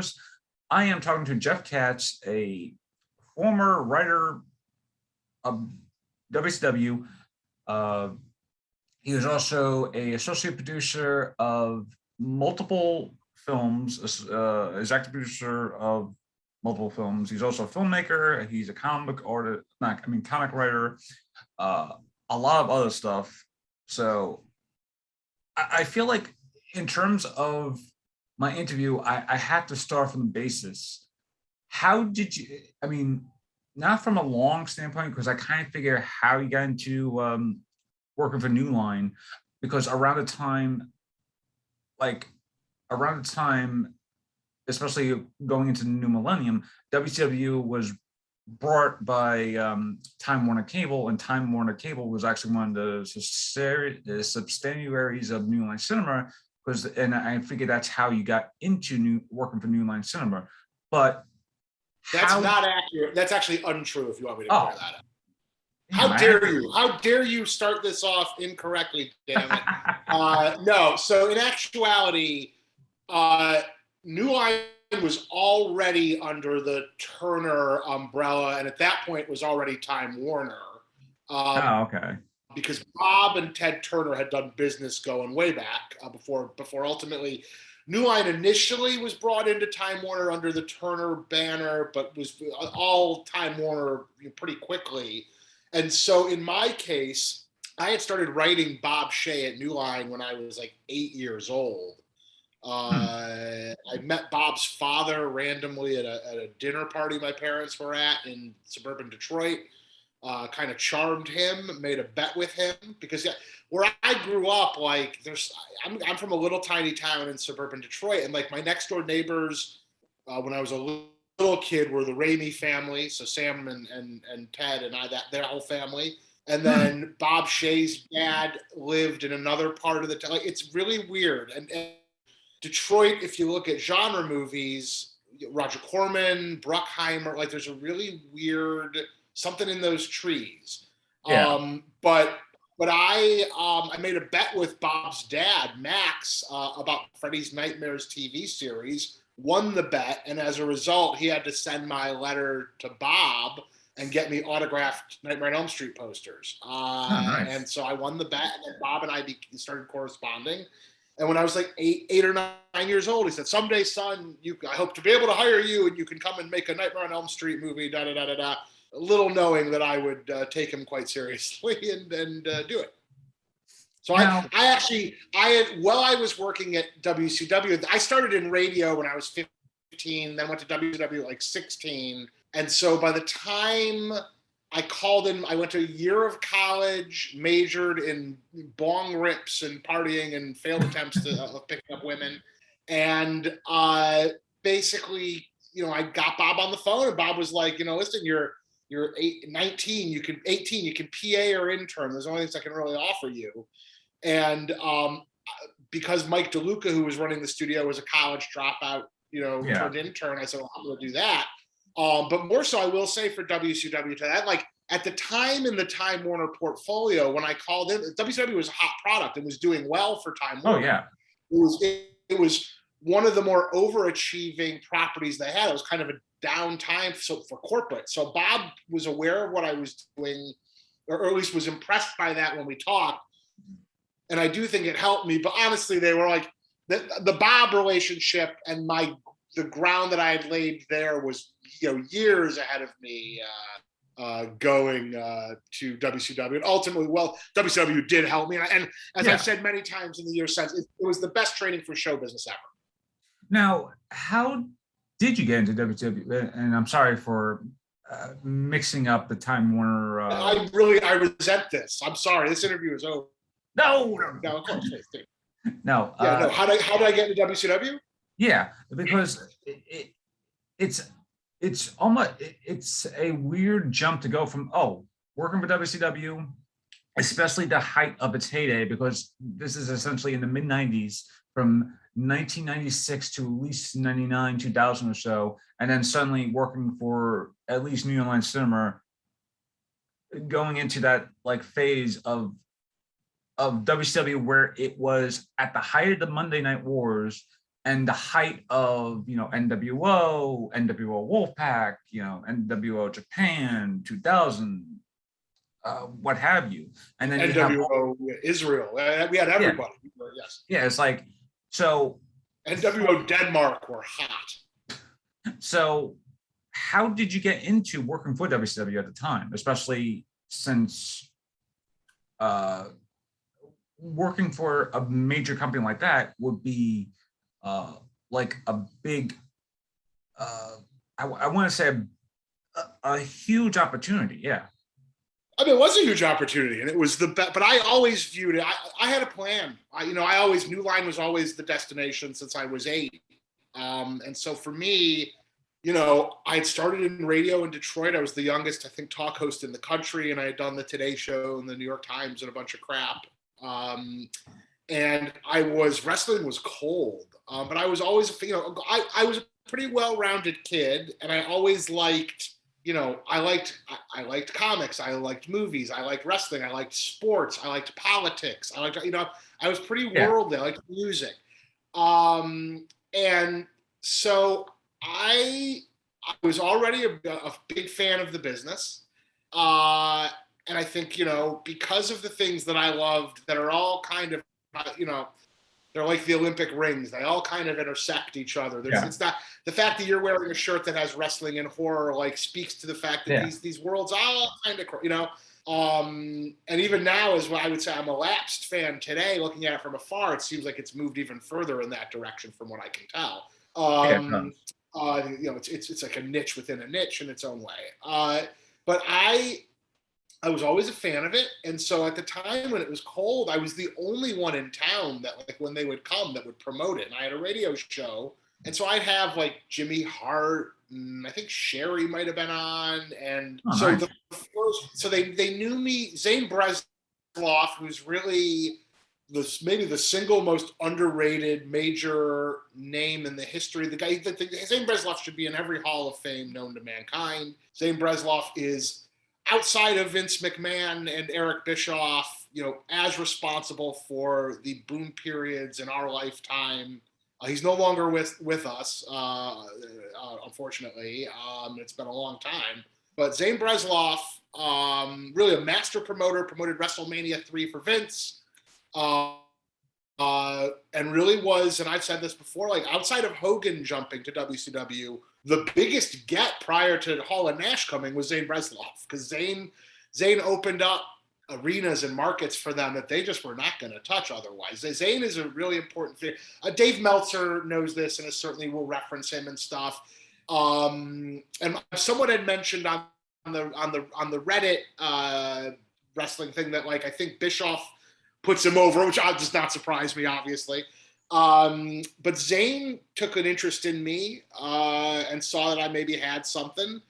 listeners, I am talking to Jeff Katz, a former writer of WCW. He was also an associate producer of multiple films, executive producer of multiple films. He's also a filmmaker. He's a comic artist, comic writer, a lot of other stuff. So I feel like in terms of my interview, I had to start from the basis. How did you, not from a long standpoint, because I kind of figure how you got into working for New Line, because around the time, especially going into the new millennium, WCW was brought by Time Warner Cable, and Time Warner Cable was actually one of the subsidiaries of New Line Cinema, and I figured that's how you got into working for New Line Cinema. But that's not accurate. That's actually untrue. If you want me to clear that up. How dare you? How dare you start this off incorrectly? Damn it! No. So in actuality, New Line was already under the Turner umbrella, and at that point was already Time Warner. Okay. Because Bob and Ted Turner had done business going way back before ultimately New Line initially was brought into Time Warner under the Turner banner, but was all Time Warner pretty quickly. And so in my case, I had started writing Bob Shea at New Line when I was like 8 years old. I met Bob's father randomly at a dinner party my parents were at in suburban Detroit. Kind of charmed him, made a bet with him, because where I grew up, I'm from a little tiny town in suburban Detroit, and like my next door neighbors when I was a little kid were the Ramey family, so Sam and Ted and their whole family, and then Bob Shea's dad lived in another part of the town. It's really weird. And Detroit, if you look at genre movies, Roger Corman, Bruckheimer, there's a really weird something in those trees. Yeah. But I made a bet with Bob's dad, Max, about Freddy's Nightmares TV series, won the bet, and as a result, he had to send my letter to Bob and get me autographed Nightmare on Elm Street posters. Nice. And so I won the bet, and then Bob and I started corresponding. And when I was like 8 or 9 years old, he said, "Someday, son, I hope to be able to hire you, and you can come and make a Nightmare on Elm Street movie." Da da da da da. Little knowing that I would take him quite seriously and do it. So now, while I was working at WCW, I started in radio when I was 15, then went to WCW at like 16. And so by the time I called in, I went to a year of college, majored in bong rips and partying and failed attempts of picking up women. And basically, I got Bob on the phone, and Bob was like, listen, you're 19, you can PA or intern. There's only things I can really offer you. And because Mike DeLuca, who was running the studio, was a college dropout, turned intern, I said, well, I'm going to do that. But more so, I will say for WCW, at the time in the Time Warner portfolio, when I called in, WCW was a hot product and was doing well for Time Warner. Oh, yeah. It was one of the more overachieving properties they had. It was kind of a downtime for corporate. So Bob was aware of what I was doing, or at least was impressed by that when we talked. And I do think it helped me. But honestly, they were like, the Bob relationship and the ground that I had laid there was, years ahead of me going to WCW. And ultimately, WCW did help me. And as I've said many times in the years since, it was the best training for show business ever. Now, how did you get into WCW? And I'm sorry for mixing up the Time Warner. I resent this. I'm sorry. This interview is over. No, of course. No. No. How did I get into WCW? Yeah, because it's a weird jump to go from working for WCW, especially the height of its heyday, because this is essentially in the mid 90s, from 1996 to at least 99, 2000 or so, and then suddenly working for at least New Line Cinema, going into that phase of WCW where it was at the height of the Monday Night Wars, and the height of, NWO, NWO Wolfpack, NWO Japan, 2000, what have you. And then you have, NWO Israel. We had everybody. Yes. yeah, it's like, so NWO Denmark were hot. So how did you get into working for WCW at the time, especially since working for a major company like that would be like a big, I want to say a huge opportunity. Yeah. I mean, it was a huge opportunity, and it was the best. But I always viewed it. I had a plan. I always New Line was always the destination since I was 8, and so for me, I had started in radio in Detroit. I was the youngest, I think, talk host in the country, and I had done the Today Show and the New York Times and a bunch of crap. And wrestling was cold, but I was always, I was a pretty well-rounded kid, and I always liked. I liked comics. I liked movies. I liked wrestling. I liked sports. I liked politics. I was pretty worldly. I liked music. And so I was already a big fan of the business. And I think, because of the things that I loved that are all kind of, they're like the Olympic rings. They all kind of intersect each other. It's not the fact that you're wearing a shirt that has wrestling and horror, like, speaks to the fact that these worlds all kind of, and even now, as I would say, I'm a lapsed fan today. Looking at it from afar, it seems like it's moved even further in that direction, from what I can tell. It's like a niche within a niche in its own way. But I was always a fan of it. And so at the time when it was cold, I was the only one in town that, like, when they would come, that would promote it. And I had a radio show. And so I'd have, like, Jimmy Hart, and I think Sherry might have been on. And they knew me. Zane Bresloff, who's really maybe the single most underrated major name in the history. The guy, Zane Bresloff should be in every Hall of Fame known to mankind. Zane Bresloff is, outside of Vince McMahon and Eric Bischoff, as responsible for the boom periods in our lifetime. He's no longer with us, unfortunately. It's been a long time. But Zane Bresloff, really a master promoter, promoted WrestleMania 3 for Vince. And really was, and I've said this before, like, outside of Hogan jumping to WCW, the biggest get prior to Hall and Nash coming was Zane Bresloff, because Zane opened up arenas and markets for them that they just were not going to touch otherwise. Zane is a really important figure. Dave Meltzer knows this, and certainly will reference him and stuff. And someone had mentioned on the Reddit wrestling thing that, like, I think Bischoff puts him over, which does not surprise me, obviously. But Zane took an interest in me and saw that I maybe had something,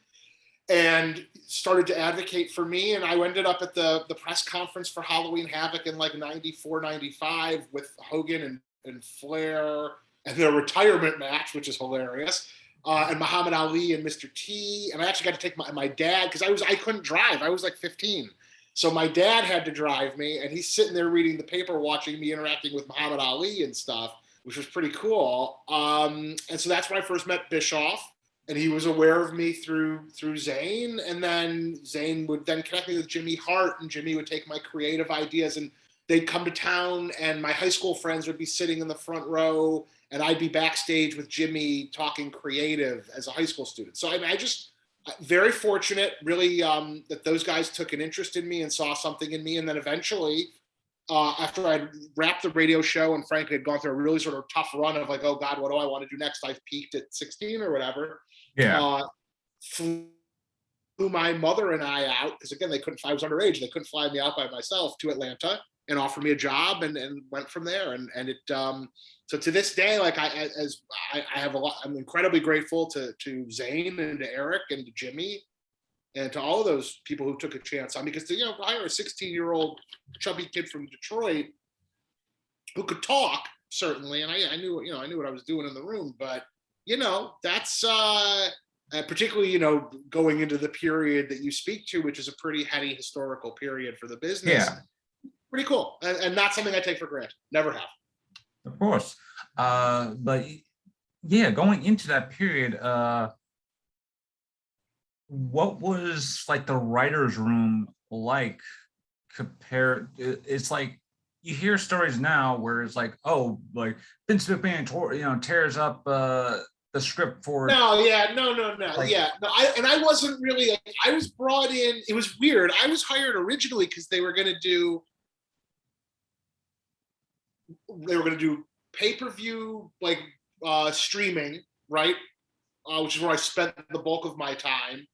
and started to advocate for me. And I ended up at the press conference for Halloween Havoc in, like, 94, 95 with Hogan and Flair, and their retirement match, which is hilarious. And Muhammad Ali and Mr. T. And I actually got to take my dad, because I couldn't drive. I was like 15. So my dad had to drive me, and he's sitting there reading the paper, watching me interacting with Muhammad Ali and stuff, which was pretty cool. And so that's when I first met Bischoff, and he was aware of me through Zane. And then Zane would then connect me with Jimmy Hart, and Jimmy would take my creative ideas, and they'd come to town, and my high school friends would be sitting in the front row, and I'd be backstage with Jimmy talking creative as a high school student. So I just very fortunate, really, that those guys took an interest in me and saw something in me. And then eventually, after I'd wrapped the radio show and frankly had gone through a really sort of tough run of, like, oh God, what do I want to do next? I've peaked at 16 or whatever. Flew my mother and I out, because again, I was underage. They couldn't fly me out by myself, to Atlanta and offer me a job, and went from there. And it, so to this day, like, I have a lot, I'm incredibly grateful to Zane and to Eric and to Jimmy and to all of those people who took a chance on me, because hire a 16-year-old chubby kid from Detroit who could talk, certainly, and I knew what I was doing in the room, but that's particularly going into the period that you speak to, which is a pretty heady historical period for the business. Pretty cool, and not something I take for granted. Never have. Of course. But yeah, going into that period, what was like the writer's room like compared? It's like you hear stories now where it's like, oh, like Vince McMahon tears up the script for No, yeah, no, like, yeah, no. I wasn't really. Like, I was brought in. It was weird. I was hired originally because they were gonna do pay per view like streaming, right? Which is where I spent the bulk of my time.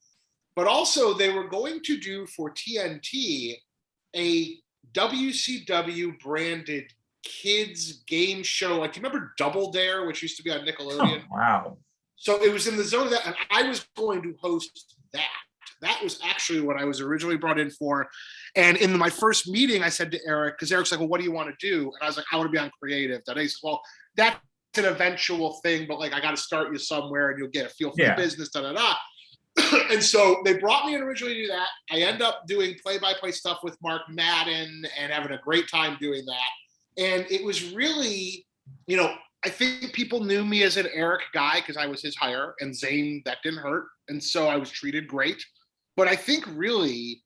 But also, they were going to do for TNT a WCW branded kids game show. Like, do you remember Double Dare, which used to be on oh Nickelodeon? wow, So it was in the zone of that, and I was going to host that. That was actually what I was originally brought in for. And in my first meeting, I said to Eric, because Eric's like, well, what do you want to do? And I was like, I want to be on creative. And he says, well, that's an eventual thing, but like, I got to start you somewhere and you'll get a feel for the yeah, business, da da da. And so they brought me in originally to do that. I end up doing play-by-play stuff with Mark Madden and having a great time doing that. And it was really, I think people knew me as an Eric guy because I was his hire, and Zane, that didn't hurt. And so I was treated great. But I think really,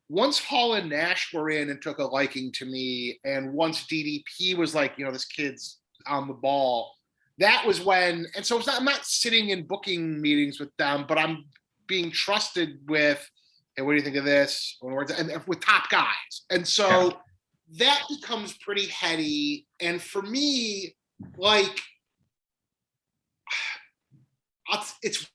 once Hall and Nash were in and took a liking to me, and once DDP was like, this kid's on the ball, that was when, and so I'm not sitting in booking meetings with them, but I'm being trusted with, hey, what do you think of this? And with top guys. And yeah, so that becomes pretty heady. And for me, like, it's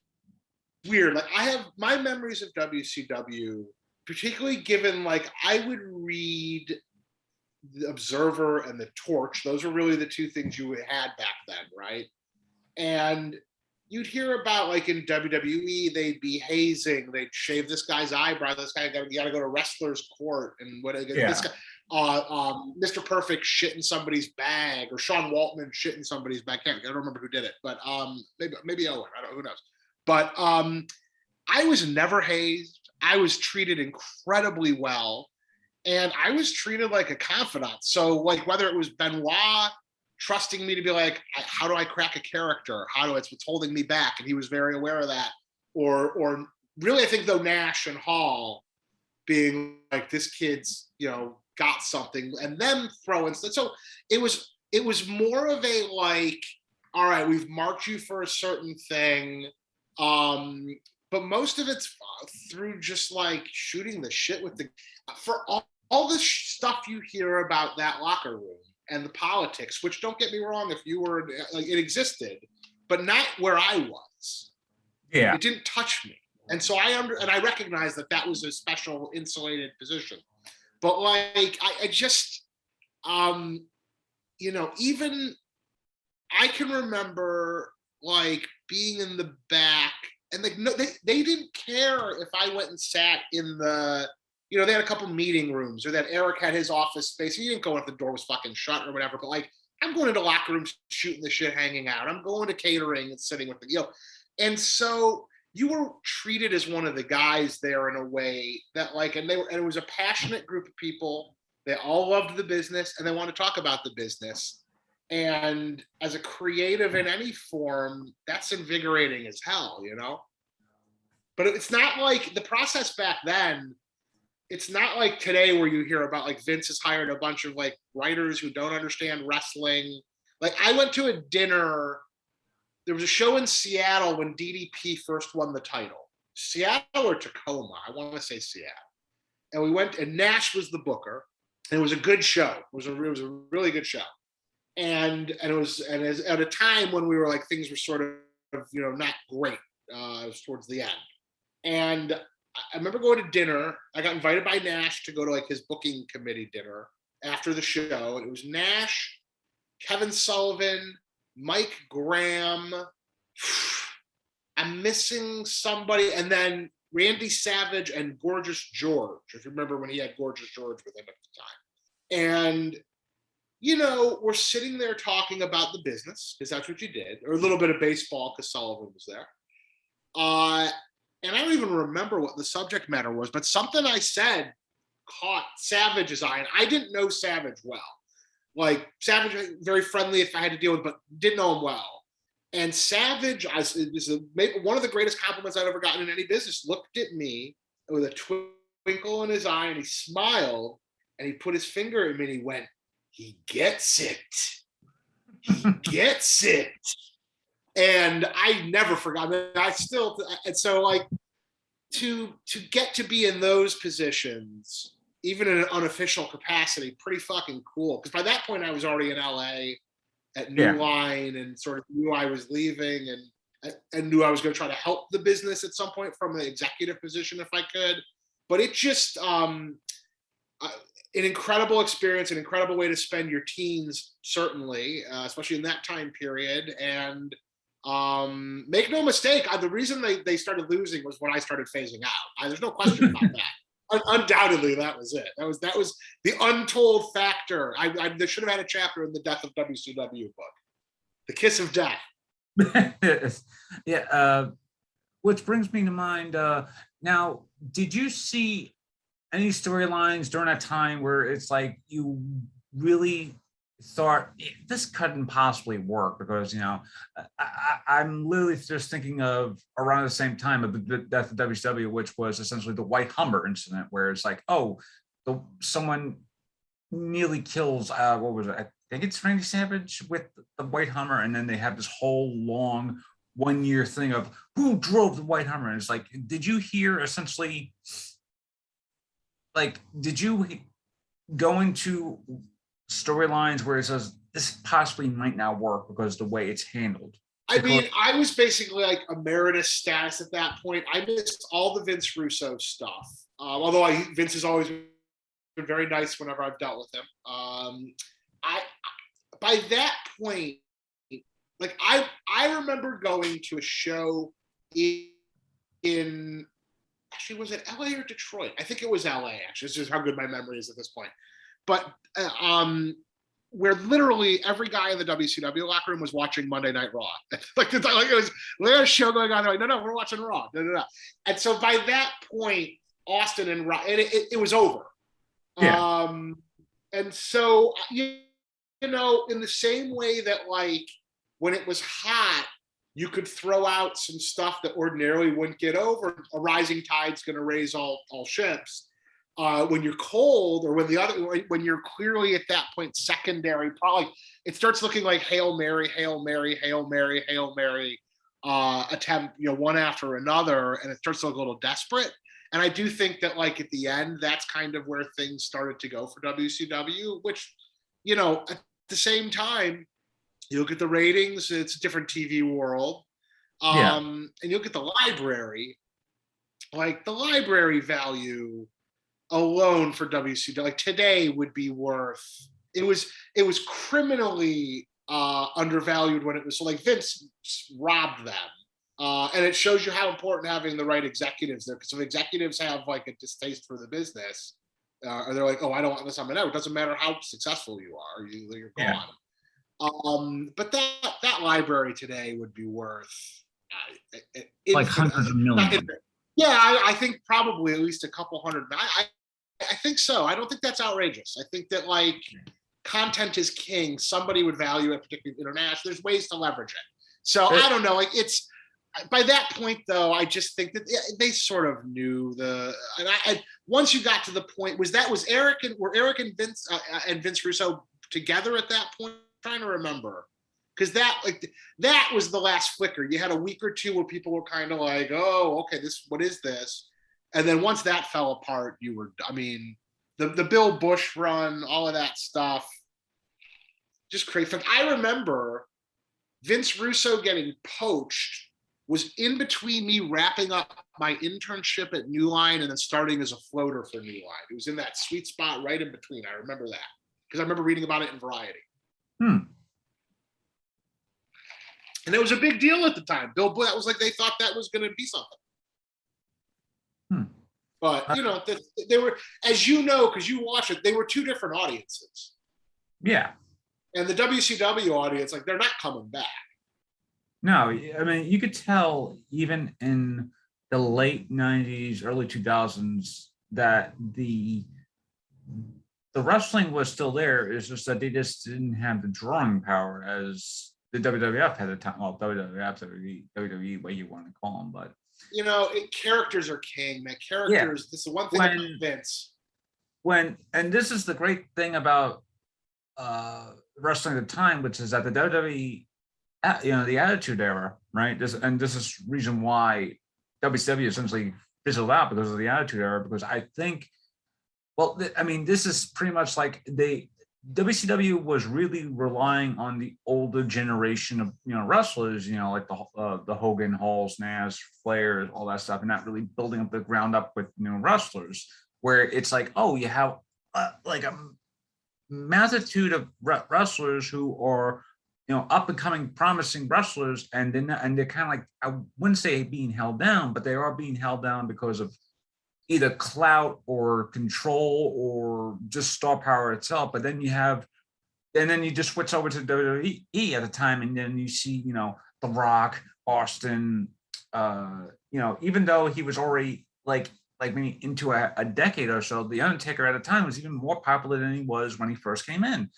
weird. Like, I have my memories of WCW, particularly given, like, I would read the Observer and the Torch. Those are really the two things you had back then, right? And you'd hear about, like, in WWE, they'd be hazing, they'd shave this guy's eyebrow, this guy you got to go to wrestler's court, and this yeah, guy, Mr. Perfect shit in somebody's bag, or Sean Waltman shit in somebody's bag. I don't remember who did it, but maybe Owen. I don't. Who knows? But I was never hazed. I was treated incredibly well, and I was treated like a confidant. So, like, whether it was Benoit trusting me to be like, how do I crack a character? It's what's holding me back, and he was very aware of that. Or really, I think though, Nash and Hall being like, this kid's got something, and them throwing. So it was more of a like, all right, we've marked you for a certain thing. But most of it's through just like shooting the shit with for all the stuff you hear about that locker room and the politics, which, don't get me wrong, if you were, like, it existed, but not where I was. yeah, It didn't touch me. And so I recognize that was a special insulated position. But like, I just, even I can remember, like, being in the back, and like, no, they didn't care if I went and sat in the, they had a couple meeting rooms, or that Eric had his office space. He didn't go if the door was fucking shut or whatever, but like, I'm going into locker rooms, shooting the shit, hanging out. I'm going to catering and sitting with the, and so you were treated as one of the guys there in a way that, like, and it was a passionate group of people. They all loved the business and they want to talk about the business. And as a creative in any form, that's invigorating as hell, But it's not like the process back then. It's not like today where you hear about, like, Vince has hired a bunch of, like, writers who don't understand wrestling. Like, I went to a dinner. There was a show in Seattle when DDP first won the title. Seattle or Tacoma? I want to say Seattle. And we went, and Nash was the booker. And it was a good show. It was a really good show. And it was at a time when we were like, things were sort of not great. It was towards the end. And I remember going to dinner. I got invited by Nash to go to, like, his booking committee dinner after the show. And it was Nash, Kevin Sullivan, Mike Graham. I'm missing somebody. And then Randy Savage and Gorgeous George, if you remember when he had Gorgeous George with him at the time. And, we're sitting there talking about the business, because that's what you did, or a little bit of baseball because Sullivan was there. And I don't even remember what the subject matter was, but something I said caught Savage's eye, and I didn't know Savage well. Like, Savage, very friendly if I had to deal with, but didn't know him well. And Savage, maybe one of the greatest compliments I've ever gotten in any business, looked at me with a twinkle in his eye and he smiled and he put his finger at me and he went, "He gets it. He gets it." And I never forgot. I still, and so like to get to be in those positions, even in an unofficial capacity, pretty fucking cool. Because by that point, I was already in LA at New Line and sort of knew I was leaving and knew I was going to try to help the business at some point from an executive position if I could. But it just an incredible experience, an incredible way to spend your teens, certainly, especially in that time period. And make no mistake, the reason they started losing was when I started phasing out. There's no question about that. Undoubtedly, that was it. That was the untold factor. They should have had a chapter in the Death of WCW book, The Kiss of Death. Yeah. Which brings me to mind. Now, did you see any storylines during that time where it's like you really thought this couldn't possibly work? Because I'm literally just thinking of around the same time of the death of WCW, which was essentially the White Hummer incident, where it's like, someone nearly kills what was it? I think it's Randy Savage with the White Hummer, and then they have this whole long 1 year thing of who drove the White Hummer. And it's like, did you hear essentially, like, did you go into storylines where it says this possibly might not work because the way it's handled? I mean, I was basically like emeritus status at that point. I missed all the Vince Russo stuff, although Vince has always been very nice whenever I've dealt with him. By that point, like I remember going to a show in actually, was it LA or Detroit? I think it was LA. Actually, this is how good my memory is at this point. But where literally every guy in the WCW locker room was watching Monday Night Raw. like it was a show going on. They're like, no, we're watching Raw. No. And so by that point, Austin and Raw, and it was over. Yeah. And so in the same way that like when it was hot, you could throw out some stuff that ordinarily wouldn't get over. A rising tide's going to raise all ships. When you're cold, or when you're clearly at that point secondary, probably it starts looking like Hail Mary, Hail Mary, Hail Mary, Hail Mary attempt, one after another, and it starts to look a little desperate. And I do think that like at the end, that's kind of where things started to go for WCW, which, at the same time, you look at the ratings, it's a different TV world. And you look at the library, like the library value alone for WCW, like today would be worth, it was criminally undervalued when it was, so like Vince robbed them. And it shows you how important having the right executives there, because if executives have like a distaste for the business, or they're like, I don't want this on my network, it doesn't matter how successful you are, you're gone. But that library today would be worth like hundreds of millions. I think probably at least a couple hundred. I think so. I don't think that's outrageous. I think that like content is king. Somebody would value it, particularly international. There's ways to leverage it. So I don't know. Like it's by that point though, I just think that they sort of knew and once you got to the point, were Eric and Vince and Vince Russo together at that point? I'm trying to remember. Because that was the last flicker. You had a week or two where people were kind of like, oh, okay, what is this? And then once that fell apart, the Bill Bush run, all of that stuff, just crazy. I remember Vince Russo getting poached was in between me wrapping up my internship at New Line and then starting as a floater for New Line. It was in that sweet spot right in between. I remember that because I remember reading about it in Variety. And it was a big deal at the time. Bill Bush, that was like they thought that was going to be something. But, they were, as you know, because you watch it, they were two different audiences. Yeah. And the WCW audience, like, they're not coming back. No, I mean, you could tell even in the late 90s, early 2000s that the wrestling was still there. It's just that they just didn't have the drawing power as the WWF at the time. Well, WWF, WWE, what you want to call them, but characters are king, man. yeah, Characters. This is the one thing about Vince. And this is the great thing about wrestling at the time, which is that the WWE, the Attitude Era, right? This is reason why WCW essentially fizzled out because of the Attitude Era. Because I think, well, I mean, this is pretty much like WCW was really relying on the older generation of wrestlers, like the Hogan, Halls, Nash, Flair, all that stuff, and not really building up the ground up with wrestlers. Where it's like, oh, you have like a multitude of wrestlers who are up and coming, promising wrestlers, and they're kind of like, I wouldn't say being held down, but they are being held down because of either clout or control or just star power itself. But then you just switch over to WWE at the time, and then you see, The Rock, Austin, even though he was already like maybe into a decade or so, The Undertaker at the time was even more popular than he was when he first came in,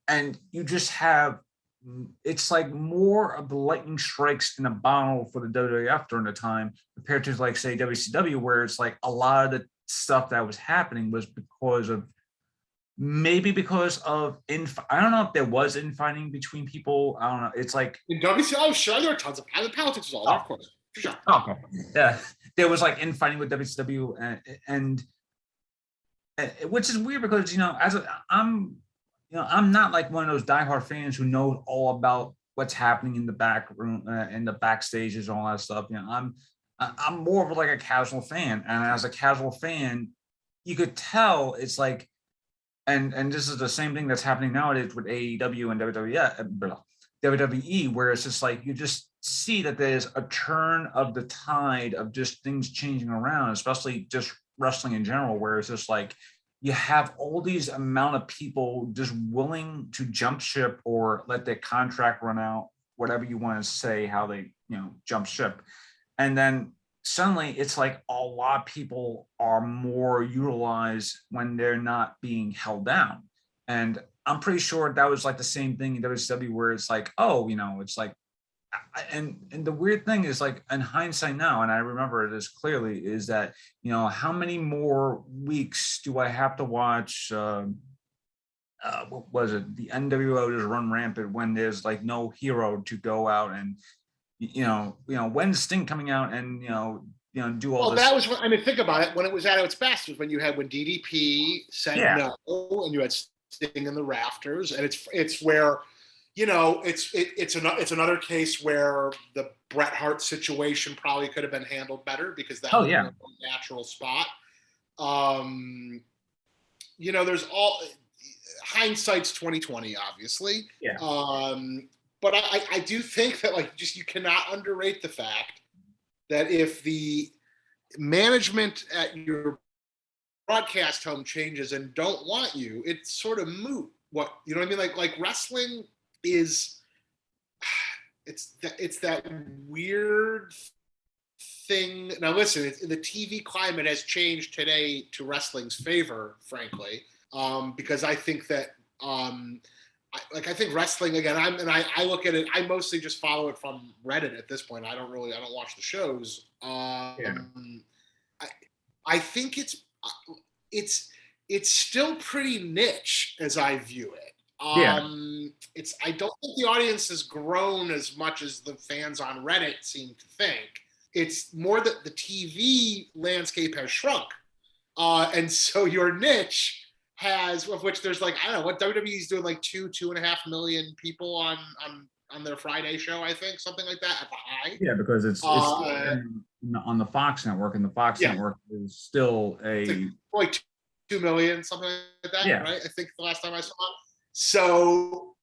and you just have, it's like more of the lightning strikes in a bottle for the WWF during the time compared to like say WCW, where it's like a lot of the stuff that was happening was because of I don't know if there was infighting between people. I don't know. It's like in WCW, sure, there were tons of politics was all there, of course. For sure. Okay. Yeah, there was like infighting with WCW, and which is weird because I'm not like one of those diehard fans who knows all about what's happening in the back room, in the backstages, and all that stuff. I'm more of like a casual fan, and as a casual fan, you could tell it's like, and this is the same thing that's happening nowadays with AEW and WWE, where it's just like you just see that there's a turn of the tide of just things changing around, especially just wrestling in general, where it's just like you have all these amount of people just willing to jump ship or let their contract run out, whatever you want to say, how they, jump ship. And then suddenly it's like a lot of people are more utilized when they're not being held down. And I'm pretty sure that was like the same thing in WCW, where it's like, oh, it's like, and the weird thing is, like, in hindsight now, and I remember this clearly, is that how many more weeks do I have to watch what was it, the NWO just run rampant when there's like no hero to go out and when's Sting coming out and do all this. That was think about it, when it was at its best was when DDP said no, and you had Sting in the rafters, and it's where it's another case where the Bret Hart situation probably could have been handled better, because that was a natural spot. There's all, hindsight's 2020, obviously. Yeah. But I do think that you cannot underrate the fact that if the management at your broadcast home changes and don't want you, it's sort of moot. What I mean? Like wrestling is, it's that weird thing. Now listen, the TV climate has changed today to wrestling's favor, frankly, because I think that I think wrestling, again, I look at it, I mostly just follow it from Reddit at this point. I don't watch the shows. I think it's still pretty niche as I view it. I don't think the audience has grown as much as the fans on Reddit seem to think. It's more that the TV landscape has shrunk. And so your niche has, of which there's like, I don't know what WWE's doing, like 2.5 million people on their Friday show, I think, something like that at the high. Yeah, because it's on the Fox network, and the Fox network is still like 2 million, something like that, right? I think the last time I saw it. So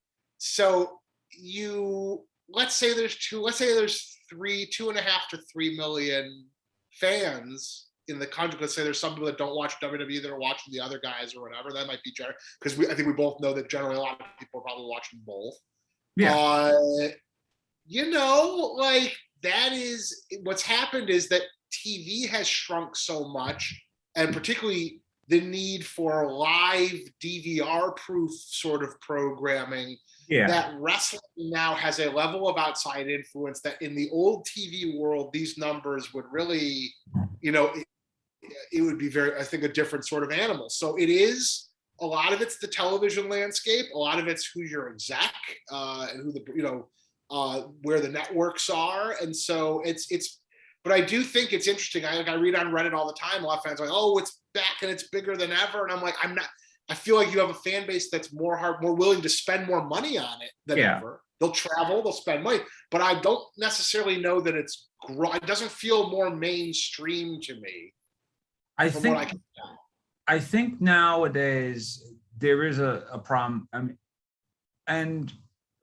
you, let's say there's 2.5 to 3 million fans in the country. Let's say there's some people that don't watch WWE that are watching the other guys or whatever. That might be general, because I think we both know that generally a lot of people are probably watching both. That is what's happened, is that TV has shrunk so much, and particularly the need for live DVR proof sort of programming. Yeah. That wrestling now has a level of outside influence that in the old TV world, these numbers would really, it would be very, I think, a different sort of animal. So it is, a lot of it's the television landscape. A lot of it's who's your exec and who where the networks are. And so but I do think it's interesting. I read on Reddit all the time. A lot of fans are like, oh, it's back and it's bigger than ever. And I'm like, I feel like you have a fan base that's more willing to spend more money on it than ever. They'll travel, they'll spend money, but I don't necessarily know that it doesn't feel more mainstream to me. I think nowadays there is a problem. I mean, and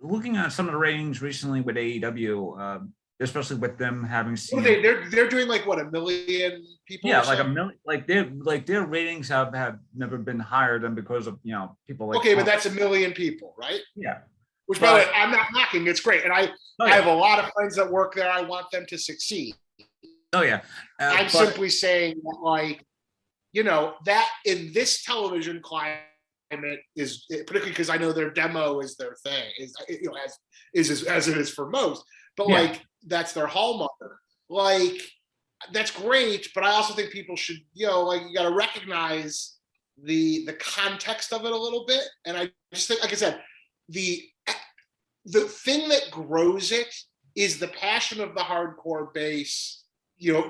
looking at some of the ratings recently with AEW, especially with them having seen, they're doing like what, 1 million people? Yeah, like 1 million. Like their ratings have never been higher than because of people like. Okay, but that's 1 million people, right? Yeah. Which, by the way, I'm not knocking. It's great, and I have a lot of friends that work there. I want them to succeed. Oh yeah. I'm simply saying that, like, that in this television climate is, particularly because I know their demo is their thing, as it is for most. But like, that's their hallmark. Like, that's great, but I also think people should, you got to recognize the context of it a little bit. And I just think, like I said, the thing that grows it is the passion of the hardcore base.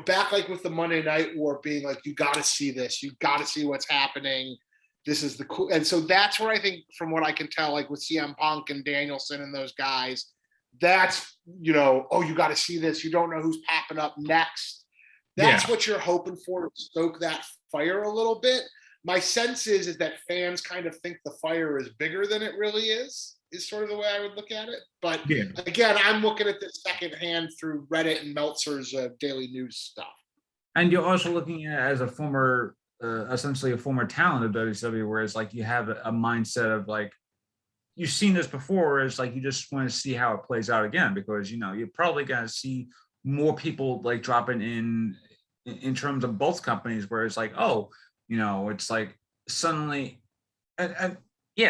Back like with the Monday Night War being like, you got to see this, you got to see what's happening. This is the cool, and so that's where I think, from what I can tell, like with CM Punk and Danielson and those guys, that's, oh, you got to see this. You don't know who's popping up next. That's what you're hoping for, to stoke that fire a little bit. My sense is that fans kind of think the fire is bigger than it really is sort of the way I would look at it. But again, I'm looking at this secondhand through Reddit and Meltzer's daily news stuff. And you're also looking at it as a former, essentially a former talent of WCW, where it's like you have a mindset of like, you've seen this before, it's like you just want to see how it plays out again, because you're probably going to see more people like dropping in terms of both companies, where it's like, oh, it's like suddenly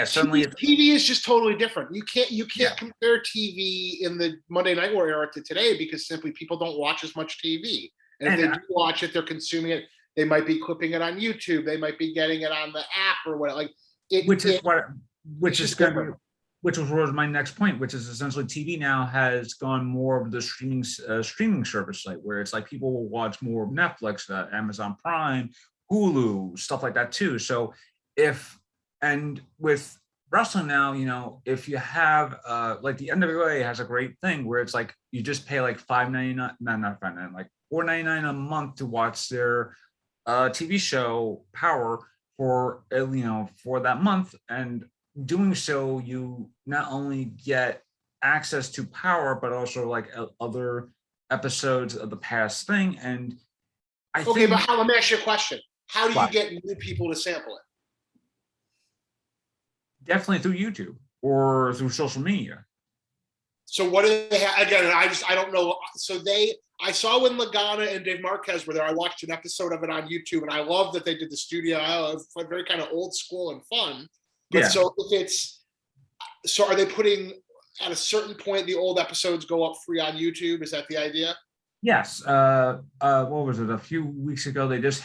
suddenly TV is just totally different. You can't compare TV in the Monday Night War era to today, because simply people don't watch as much TV, and if they do watch it, they're consuming it. They might be clipping it on YouTube, they might be getting it on the app or what, like which was my next point, which is essentially TV now has gone more of the streaming service site, where it's like people will watch more of Netflix, Amazon Prime, Hulu, stuff like that too. So and with wrestling now, if you have like the NWA has a great thing where it's like you just pay like $5.99, not $5.99, like $4.99 a month to watch their TV show Power for that month. And doing so, you not only get access to Power, but also like other episodes of the past thing. And but let me ask you a question. How do you get new people to sample it? Definitely through YouTube or through social media. So what do they have? Again, I don't know. So I saw when Lagana and Dave Marquez were there, I watched an episode of it on YouTube, and I love that they did the studio. It's very kind of old school and fun. But so are they putting, at a certain point, the old episodes go up free on YouTube? Is that the idea? Yes. What was it? A few weeks ago, they just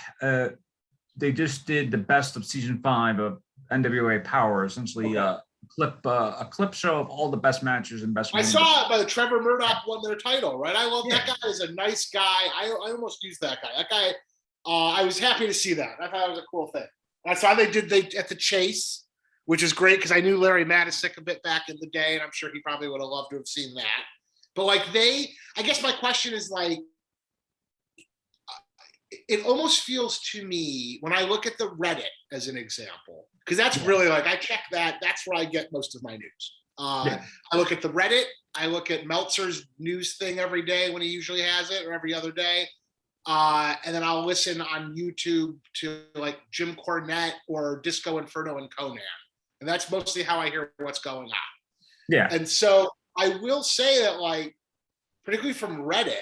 did the best of season 5 of NWA Power, essentially a clip show of all the best matches and best. I saw it, by the Trevor Murdoch won their title, right? I love that guy. Is a nice guy. I almost used that guy. That guy, I was happy to see that. I thought it was a cool thing. I saw they at the Chase, which is great, because I knew Larry Matisick a bit back in the day, and I'm sure he probably would have loved to have seen that. But like I guess my question is like, it almost feels to me, when I look at the Reddit as an example, because that's really like, I check that, that's where I get most of my news. I look at the Reddit, I look at Meltzer's news thing every day when he usually has it, or every other day. And then I'll listen on YouTube to like Jim Cornette or Disco Inferno and Conan. And that's mostly how I hear what's going on. Yeah. And so I will say that, like, particularly from Reddit,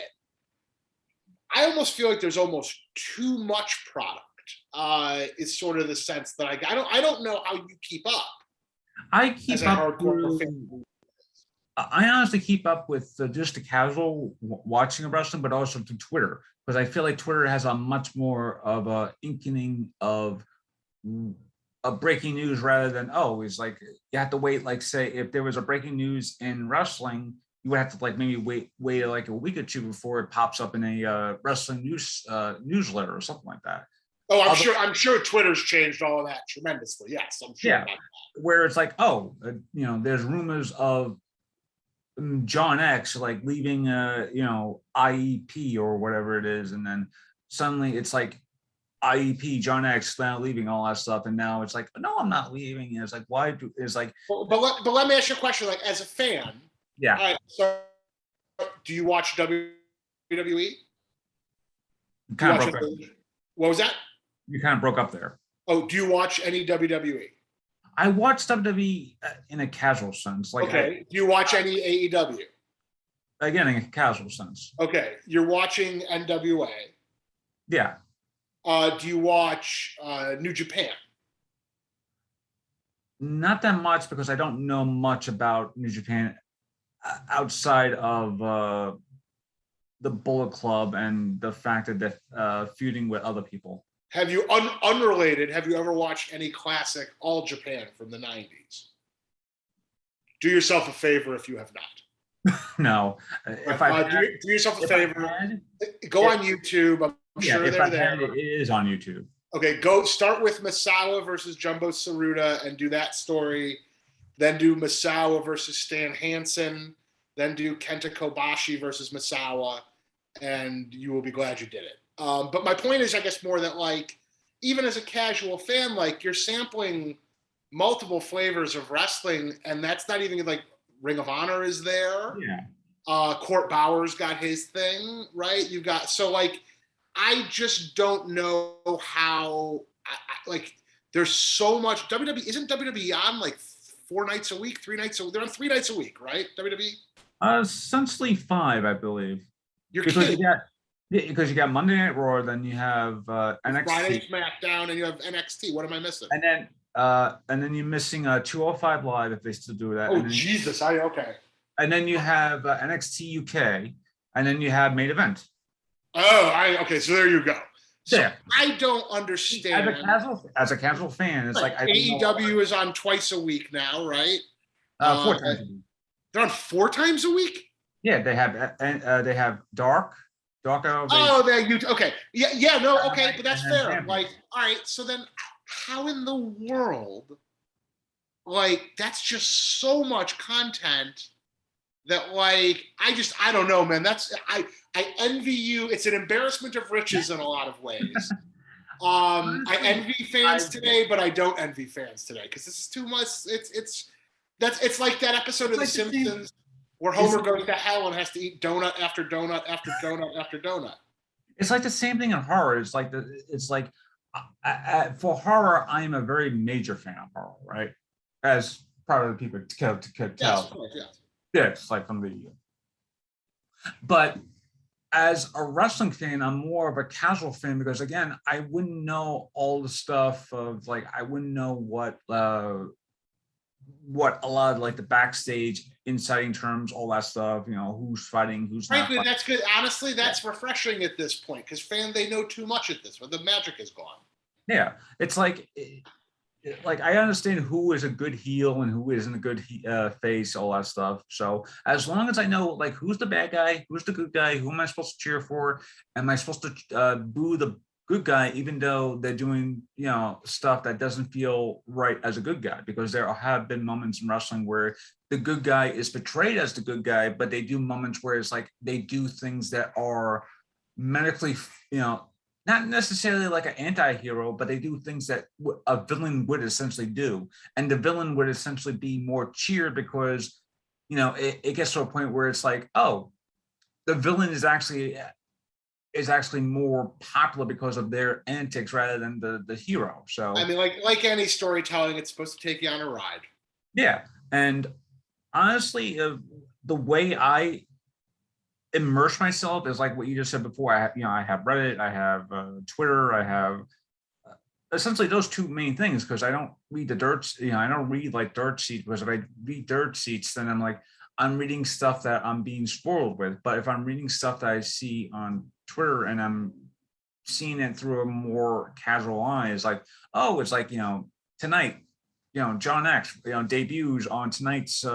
I almost feel like there's almost too much product. is sort of the sense that I don't know how you keep up I as keep a up hardcore with, fan. I honestly keep up with just the casual watching of wrestling, but also to Twitter, because I feel like Twitter has a much more of a inkling of breaking news rather than, oh, it's like you have to wait, like say if there was a breaking news in wrestling, you would have to like maybe wait like a week or two before it pops up in a wrestling newsletter or something like that. Oh, I'm sure Twitter's changed all of that tremendously. Yes, I'm sure. Yeah, where it's like, oh, there's rumors of John X like leaving IEP or whatever it is, and then suddenly it's like IEP John X now leaving, all that stuff, and now it's like, no, I'm not leaving. And it's like, why do it's like, but let me ask you a question. Like, as a fan, yeah, all right, so do you watch WWE? kind of broke up. What was that? You kind of broke up there. Oh, do you watch any WWE? I watched WWE in a casual sense, like Okay. Do you watch any AEW? Again, in a casual sense. Okay, you're watching NWA. Yeah. Do you watch New Japan? Not that much, because I don't know much about New Japan outside of the Bullet Club and the fact that they're feuding with other people. Have you unrelated? Have you ever watched any classic All Japan from the '90s? Do yourself a favor if you have not. No, if I do yourself a favor, go on YouTube. I'm sure they're there. It is on YouTube. Okay, go start with Misawa versus Jumbo Tsuruta and do that story. Then do Misawa versus Stan Hansen. Then do Kenta Kobashi versus Misawa, and you will be glad you did it. But my point is, I guess, more that, like, even as a casual fan, like, you're sampling multiple flavors of wrestling, and that's not even like Ring of Honor is there. Yeah. Court Bauer's got his thing, right? You've got, so like, I just don't know how, like, there's so much. WWE, isn't WWE on like 4 nights a week, 3 nights a week? They're on 3 nights a week, right? WWE? Essentially 5, I believe. You're because kidding. Because you got Monday Night Raw, then you have NXT, Friday SmackDown, and you have NXT. What am I missing? and then you're missing 205 Live, if they still do that. Oh, Jesus! Okay. And then you have NXT UK, and then you have Main Event. Oh, okay. So there you go. So yeah. I don't understand. As a casual fan, it's like AEW is on twice a week now, right? 4 times a week. They're on 4 times a week. Yeah, they have Dark. Oh, okay. Yeah, no, okay, but that's fair. Like, all right, so then how in the world, like, that's just so much content that, like, I don't know, man. I envy you. It's an embarrassment of riches in a lot of ways. I envy fans today, but I don't envy fans today because this is too much. It's like that episode of The Simpsons where Homer goes to hell and has to eat donut after donut after donut after donut. It's like the same thing in horror. It's like for horror, I am a very major fan of horror, right? As part of the people to tell. Yes, of course, yes. Yeah, it's like from the. But as a wrestling fan, I'm more of a casual fan because, again, I wouldn't know all the stuff of, like, I wouldn't know what a lot of, like, the backstage inciting terms, all that stuff, who's fighting, who's Frankly, not. That's good. Honestly, that's refreshing at this point because they know too much at this, but the magic is gone. Yeah, it's like I understand who is a good heel and who isn't a good face, all that stuff. So as long as I know, like, who's the bad guy, who's the good guy, who am I supposed to cheer for? Am I supposed to boo the good guy, even though they're doing, stuff that doesn't feel right as a good guy? Because there have been moments in wrestling where the good guy is portrayed as the good guy, but they do moments where it's like they do things that are medically, not necessarily like an anti-hero, but they do things that a villain would essentially do. And the villain would essentially be more cheered because, it gets to a point where it's like, oh, the villain is actually more popular because of their antics rather than the hero. So I mean, like any storytelling, it's supposed to take you on a ride. Yeah. And honestly, the way I immerse myself is like what you just said before. I have Reddit, I have Twitter, I have essentially those two main things, because I don't read the dirt, I don't read like dirt sheets, because if I read dirt sheets, then I'm like, I'm reading stuff that I'm being spoiled with. But if I'm reading stuff that I see on Twitter and I'm seeing it through a more casual eye, it's like, oh, it's like, tonight, John X, debuts on tonight's,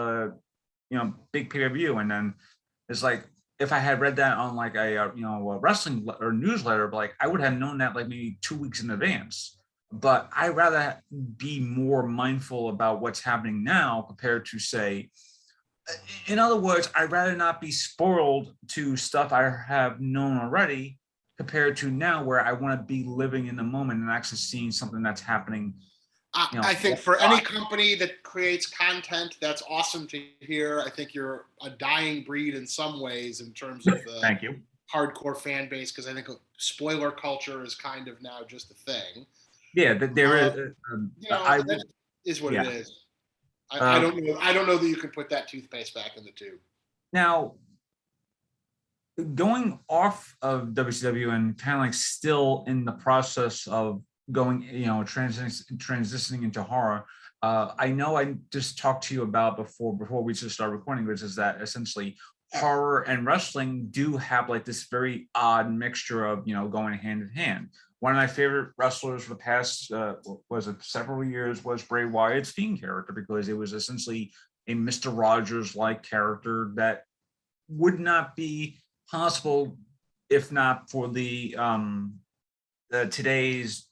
big pay-per-view. And then it's like, if I had read that on like a wrestling or newsletter, but like I would have known that like maybe 2 weeks in advance. But I rather be more mindful about what's happening now compared to say, in other words, I'd rather not be spoiled to stuff I have known already compared to now where I want to be living in the moment and actually seeing something that's happening. I think for any company that creates content, that's awesome to hear. I think you're a dying breed in some ways in terms of the Thank you. hardcore fan base, because I think spoiler culture is kind of now just a thing. Yeah, there is. That is what it is. I don't know. I don't know that you can put that toothpaste back in the tube. Now, going off of WCW and kind of like still in the process of going, transitioning into horror. I know I just talked to you about before we just start recording, which is that essentially horror and wrestling do have like this very odd mixture of, going hand in hand. One of my favorite wrestlers for the past several years was Bray Wyatt's Fiend character, because it was essentially a Mr. Rogers-like character that would not be possible if not for the today's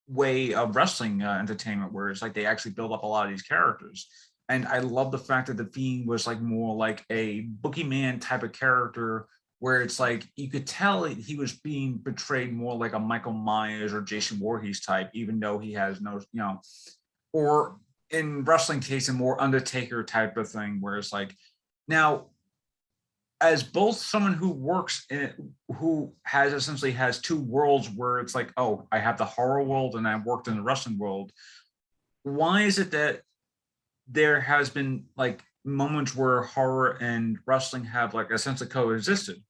way of wrestling entertainment, where it's like they actually build up a lot of these characters. And I love the fact that the Fiend was like more like a boogeyman type of character, where it's like you could tell he was being portrayed more like a Michael Myers or Jason Voorhees type, even though he has no, or in wrestling case, a more Undertaker type of thing, where it's like, now, as both someone who works in, who has essentially has two worlds, where it's like, oh, I have the horror world and I've worked in the wrestling world. Why is it that there has been like moments where horror and wrestling have like essentially coexisted?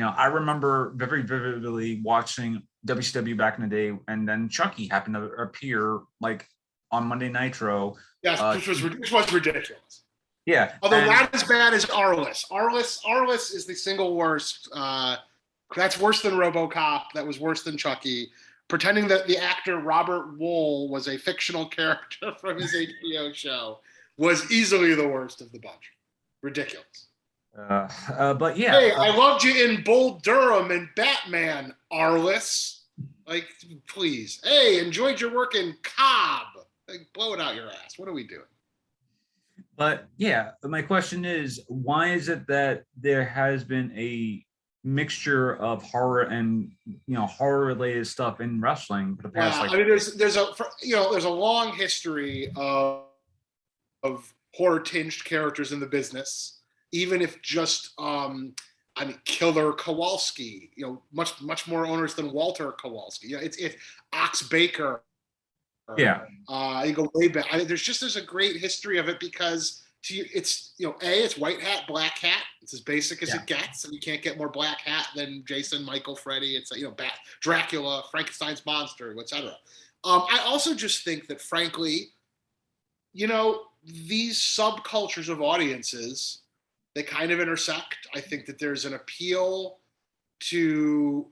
I remember very vividly watching WCW back in the day, and then Chucky happened to appear like on Monday Nitro. Yes, which was ridiculous. Yeah. Although not as bad as Arliss. Arliss is the single worst. That's worse than RoboCop. That was worse than Chucky. Pretending that the actor Robert Wool was a fictional character from his HBO show was easily the worst of the bunch. Ridiculous. But yeah. Hey, I loved you in Bull Durham and Batman, Arliss. Like, please. Hey, enjoyed your work in Cobb. Like, blow it out your ass. What are we doing? But yeah, my question is, why is it that there has been a mixture of horror and horror related stuff in wrestling for the past? I mean, there's a long history of horror tinged characters in the business, even if just Killer Kowalski, much more onerous than Walter Kowalski. It's Ox Baker. Yeah. You go way back. There's a great history of it, because it's it's white hat, black hat. It's as basic as it gets, and you can't get more black hat than Jason, Michael, Freddy. It's Dracula, Frankenstein's monster, etc. I also just think that, frankly, these subcultures of audiences, they kind of intersect. I think that there's an appeal to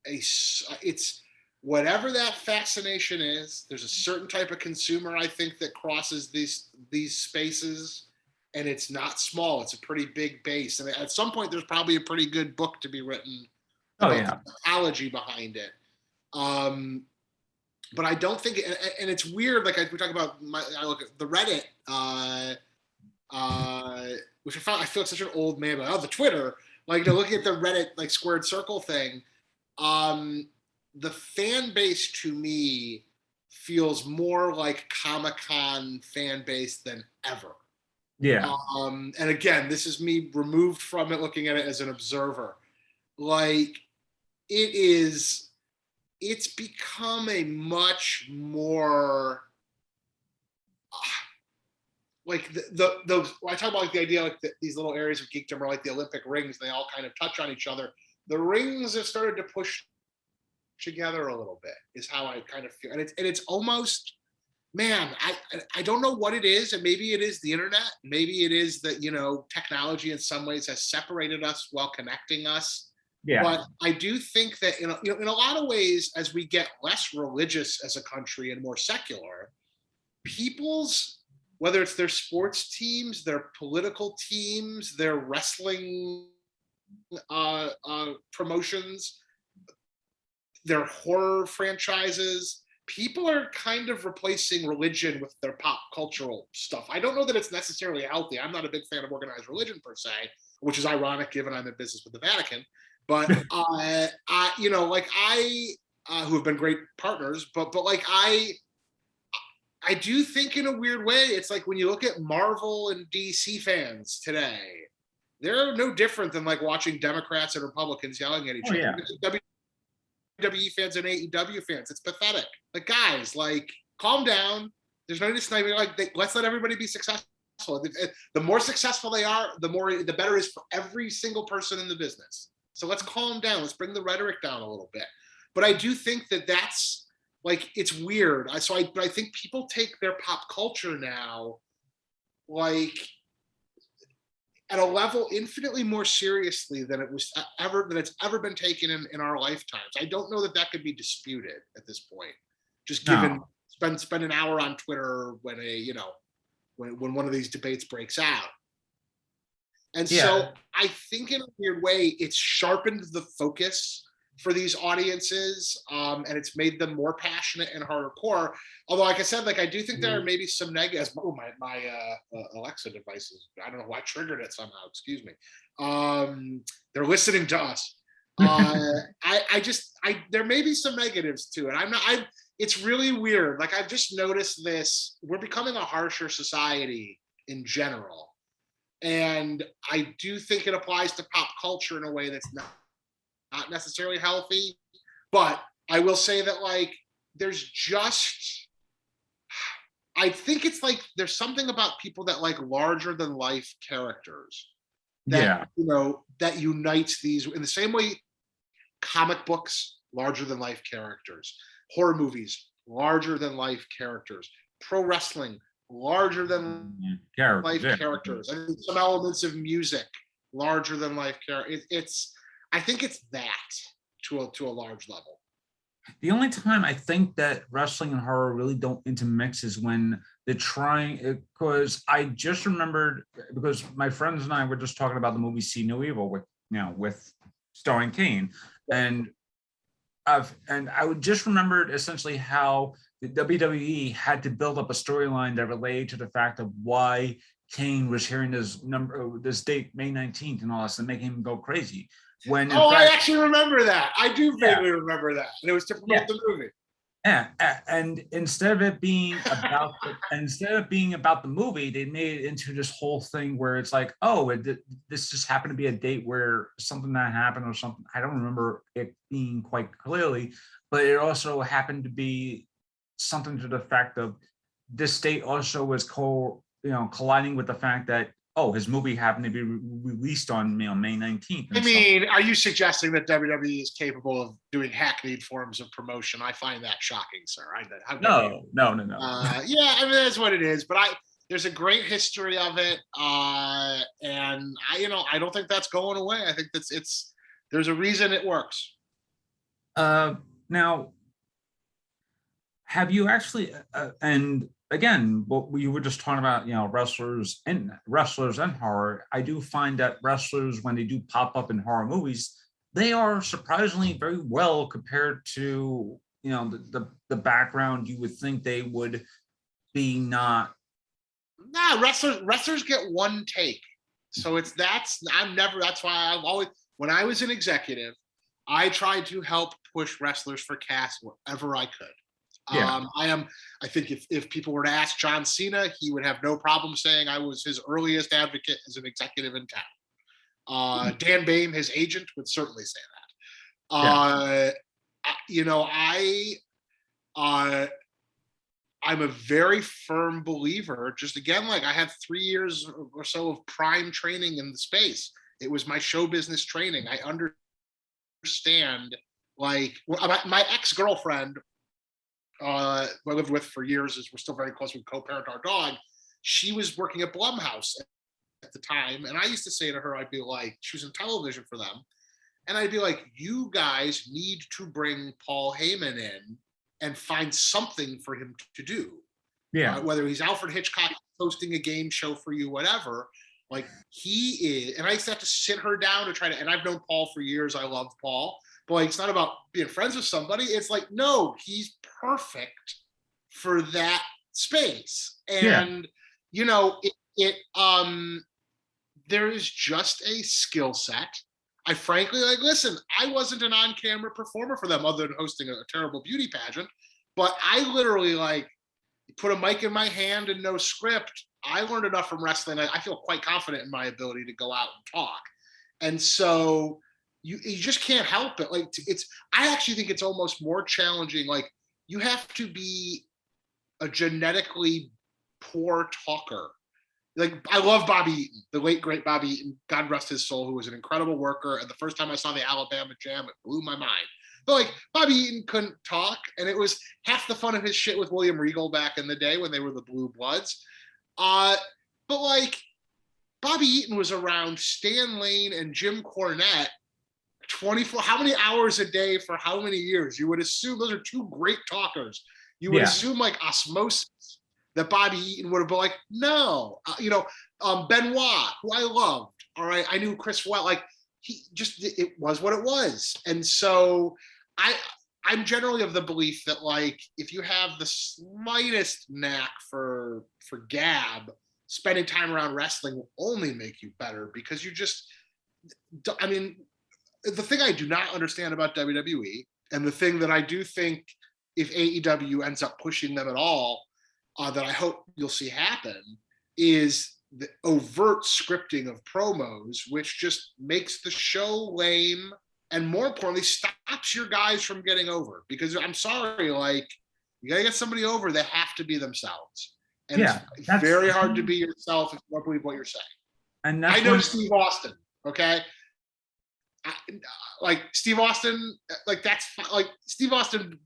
it's whatever that fascination is. There's a certain type of consumer, I think, that crosses these spaces, and it's not small. It's a pretty big base, and at some point, there's probably a pretty good book to be written about the psychology behind it. But I don't think, and it's weird. Like we talk about, I look at the Reddit, which I feel like such an old man, but the Twitter, looking at the Reddit squared circle thing. The fan base to me feels more like Comic-Con fan base than ever. Yeah. And again, this is me removed from it, looking at it as an observer. It's become a much more I talk about the idea these little areas of geekdom are like the Olympic rings. They all kind of touch on each other. The rings have started to push together a little bit is how I kind of feel. And it's almost, man, I don't know what it is, and maybe it is the internet, maybe it is that, you know, technology in some ways has separated us while connecting us. Yeah. But I do think that in a lot of ways, as we get less religious as a country and more secular, people's, whether it's their sports teams, their political teams, their wrestling promotions, their horror franchises, people are kind of replacing religion with their pop cultural stuff. I don't know that it's necessarily healthy. I'm not a big fan of organized religion per se, which is ironic given I'm in business with the Vatican. But you know, like who have been great partners, but like I do think in a weird way, it's like when you look at Marvel and DC fans today, they're no different than like watching Democrats and Republicans yelling at each other. Yeah. WWE fans and AEW fans, it's pathetic. Like, guys, like, calm down. There's no need to snipe. Like, let's let everybody be successful. The more successful they are, the better it is for every single person in the business. So let's calm down. Let's bring the rhetoric down a little bit. But I do think that that's like, it's weird. But I think people take their pop culture now, like, at a level infinitely more seriously than it's ever been taken in our lifetimes. I don't know that that could be disputed at this point. Just given spend an hour on Twitter when when one of these debates breaks out. And so I think in a weird way, it's sharpened the focus for these audiences, and it's made them more passionate and hardcore. Although, like I said, like I do think there are maybe some negatives. Oh, my Alexa devices. I don't know why I triggered it somehow. Excuse me. They're listening to us. There may be some negatives to it. It's really weird. Like I've just noticed this. We're becoming a harsher society in general. And I do think it applies to pop culture in a way that's not necessarily healthy. But I will say that, like, I think it's like there's something about people that like larger than life characters that, that unites these in the same way comic books, larger than life characters, horror movies, larger than life characters, pro wrestling, larger than life characters. I mean, some elements of music, larger than life characters. I think it's that to a large level. The only time I think that wrestling and horror really don't intermix is when they're trying, because I just remembered, because my friends and I were just talking about the movie See No Evil with starring Kane, and I just remembered essentially how the WWE had to build up a storyline that related to the fact of why Kane was hearing this date, May 19th, and all this, and making him go crazy. I actually remember that. I do vaguely remember that. And it was to promote the movie. Yeah, and instead of being about the movie, they made it into this whole thing where it's like, this just happened to be a date where something that happened or something. I don't remember it being quite clearly, but it also happened to be something to the fact of this date also was colliding with the fact that his movie happened to be released on May 19th. I mean, are you suggesting that WWE is capable of doing hackneyed forms of promotion? I find that shocking, sir. No. Yeah, I mean, that's what it is. But there's a great history of it, and I don't think that's going away. I think there's a reason it works. Now, have you actually and again, what we were just talking about, wrestlers and horror. I do find that wrestlers, when they do pop up in horror movies, they are surprisingly very well compared to, the background you would think they would be not. Nah, wrestlers get one take. So that's why I've always, when I was an executive, I tried to help push wrestlers for cast wherever I could. Yeah. I think if people were to ask John Cena, he would have no problem saying I was his earliest advocate as an executive in town. Dan Bain, his agent, would certainly say that. I'm a very firm believer, just again, like I had 3 years or so of prime training in the space. It was my show business training. I understand Like my ex-girlfriend, who I lived with for years, as we're still very close, we co-parent our dog. She was working at Blumhouse at the time, and I used to say to her, I'd be like, she was in television for them, and I'd be like, you guys need to bring Paul Heyman in and find something for him to do. Yeah. Whether he's Alfred Hitchcock hosting a game show for you, whatever. Like he is, and I used to have to sit her down to try to, and I've known Paul for years. I love Paul, but like, it's not about being friends with somebody. It's like, no, he's perfect for that space. Yeah. And, there is just a skill set. I frankly, like, listen, I wasn't an on-camera performer for them other than hosting a terrible beauty pageant, but I literally like put a mic in my hand and no script. I learned enough from wrestling. I feel quite confident in my ability to go out and talk. And so you just can't help it. Like I actually think it's almost more challenging. Like you have to be a genetically poor talker. Like I love Bobby Eaton, the late great Bobby Eaton, God rest his soul, who was an incredible worker. And the first time I saw the Alabama Jam, it blew my mind. But like Bobby Eaton couldn't talk, and it was half the fun of his shit with William Regal back in the day when they were the Blue Bloods. But like Bobby Eaton was around Stan Lane and Jim Cornette 24, how many hours a day for how many years? You would assume those are two great talkers. You would assume like osmosis that Bobby Eaton would have been like, no, Benoit, who I loved. All right. I knew Chris well, like it was what it was. And so I'm generally of the belief that like, if you have the slightest knack for gab, spending time around wrestling will only make you better because you just, I mean, the thing I do not understand about WWE, and the thing that I do think if AEW ends up pushing them at all, that I hope you'll see happen, is the overt scripting of promos, which just makes the show lame and more importantly, stops your guys from getting over. Because I'm sorry, like, you gotta get somebody over, they have to be themselves. And it's very hard to be yourself if you don't believe what you're saying. And I know Steve Austin, okay? Like Steve Austin, like that's like Steve Austin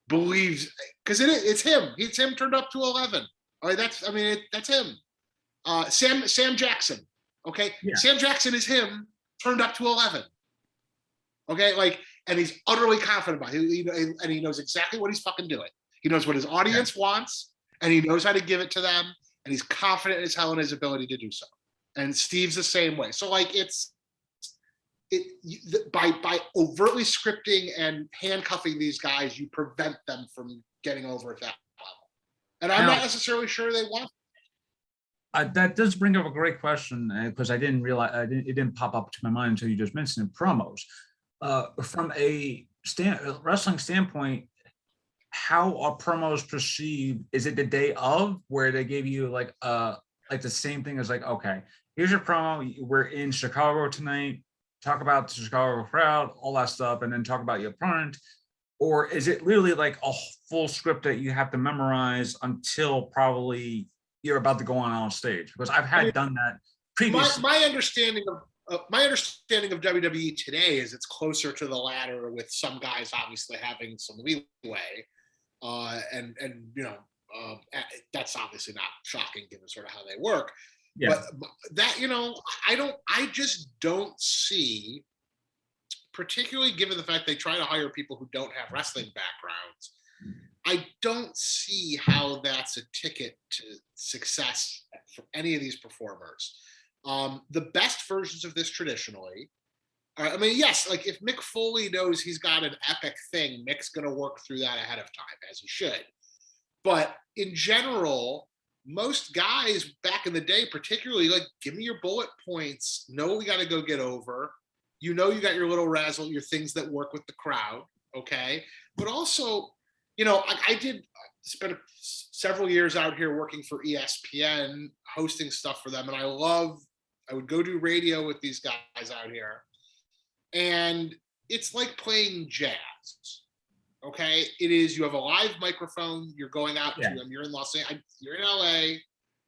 believes because it's him. It's him turned up to 11. All right, that's him. Sam Jackson, okay, Sam Jackson is him turned up to 11. Okay, like, and he's utterly confident about it. And he knows exactly what he's fucking doing. He knows what his audience wants, and he knows how to give it to them. And he's confident as hell in his ability to do so. And Steve's the same way. So like by overtly scripting and handcuffing these guys, you prevent them from getting over at that level. And I'm not necessarily sure they want. That does bring up a great question because I didn't realize it didn't pop up to my mind until you just mentioned it, promos. From a wrestling standpoint, how are promos perceived? Is it the day of where they gave you like the same thing as like, okay, here's your promo. We're in Chicago tonight. Talk about the Chicago crowd, all that stuff, and then talk about your opponent? Or is it literally like a full script that you have to memorize until probably you're about to go on stage? Because I've done that previously. My understanding of WWE today is it's closer to the latter, with some guys obviously having some leeway, and that's obviously not shocking given sort of how they work. Yeah. But that, I just don't see, particularly given the fact they try to hire people who don't have wrestling backgrounds, I don't see how that's a ticket to success for any of these performers. The best versions of this traditionally, yes, like if Mick Foley knows he's got an epic thing, Mick's going to work through that ahead of time, as he should. But in general, most guys back in the day, particularly, like, give me your bullet points. Know we got to go get over. You got your little razzle, your things that work with the crowd, okay? But also, I did spend several years out here working for ESPN, hosting stuff for them, and I would go do radio with these guys out here, and it's like playing jazz. Okay, it is. You have a live microphone. You're going out to them. You're in Los Angeles. You're in LA,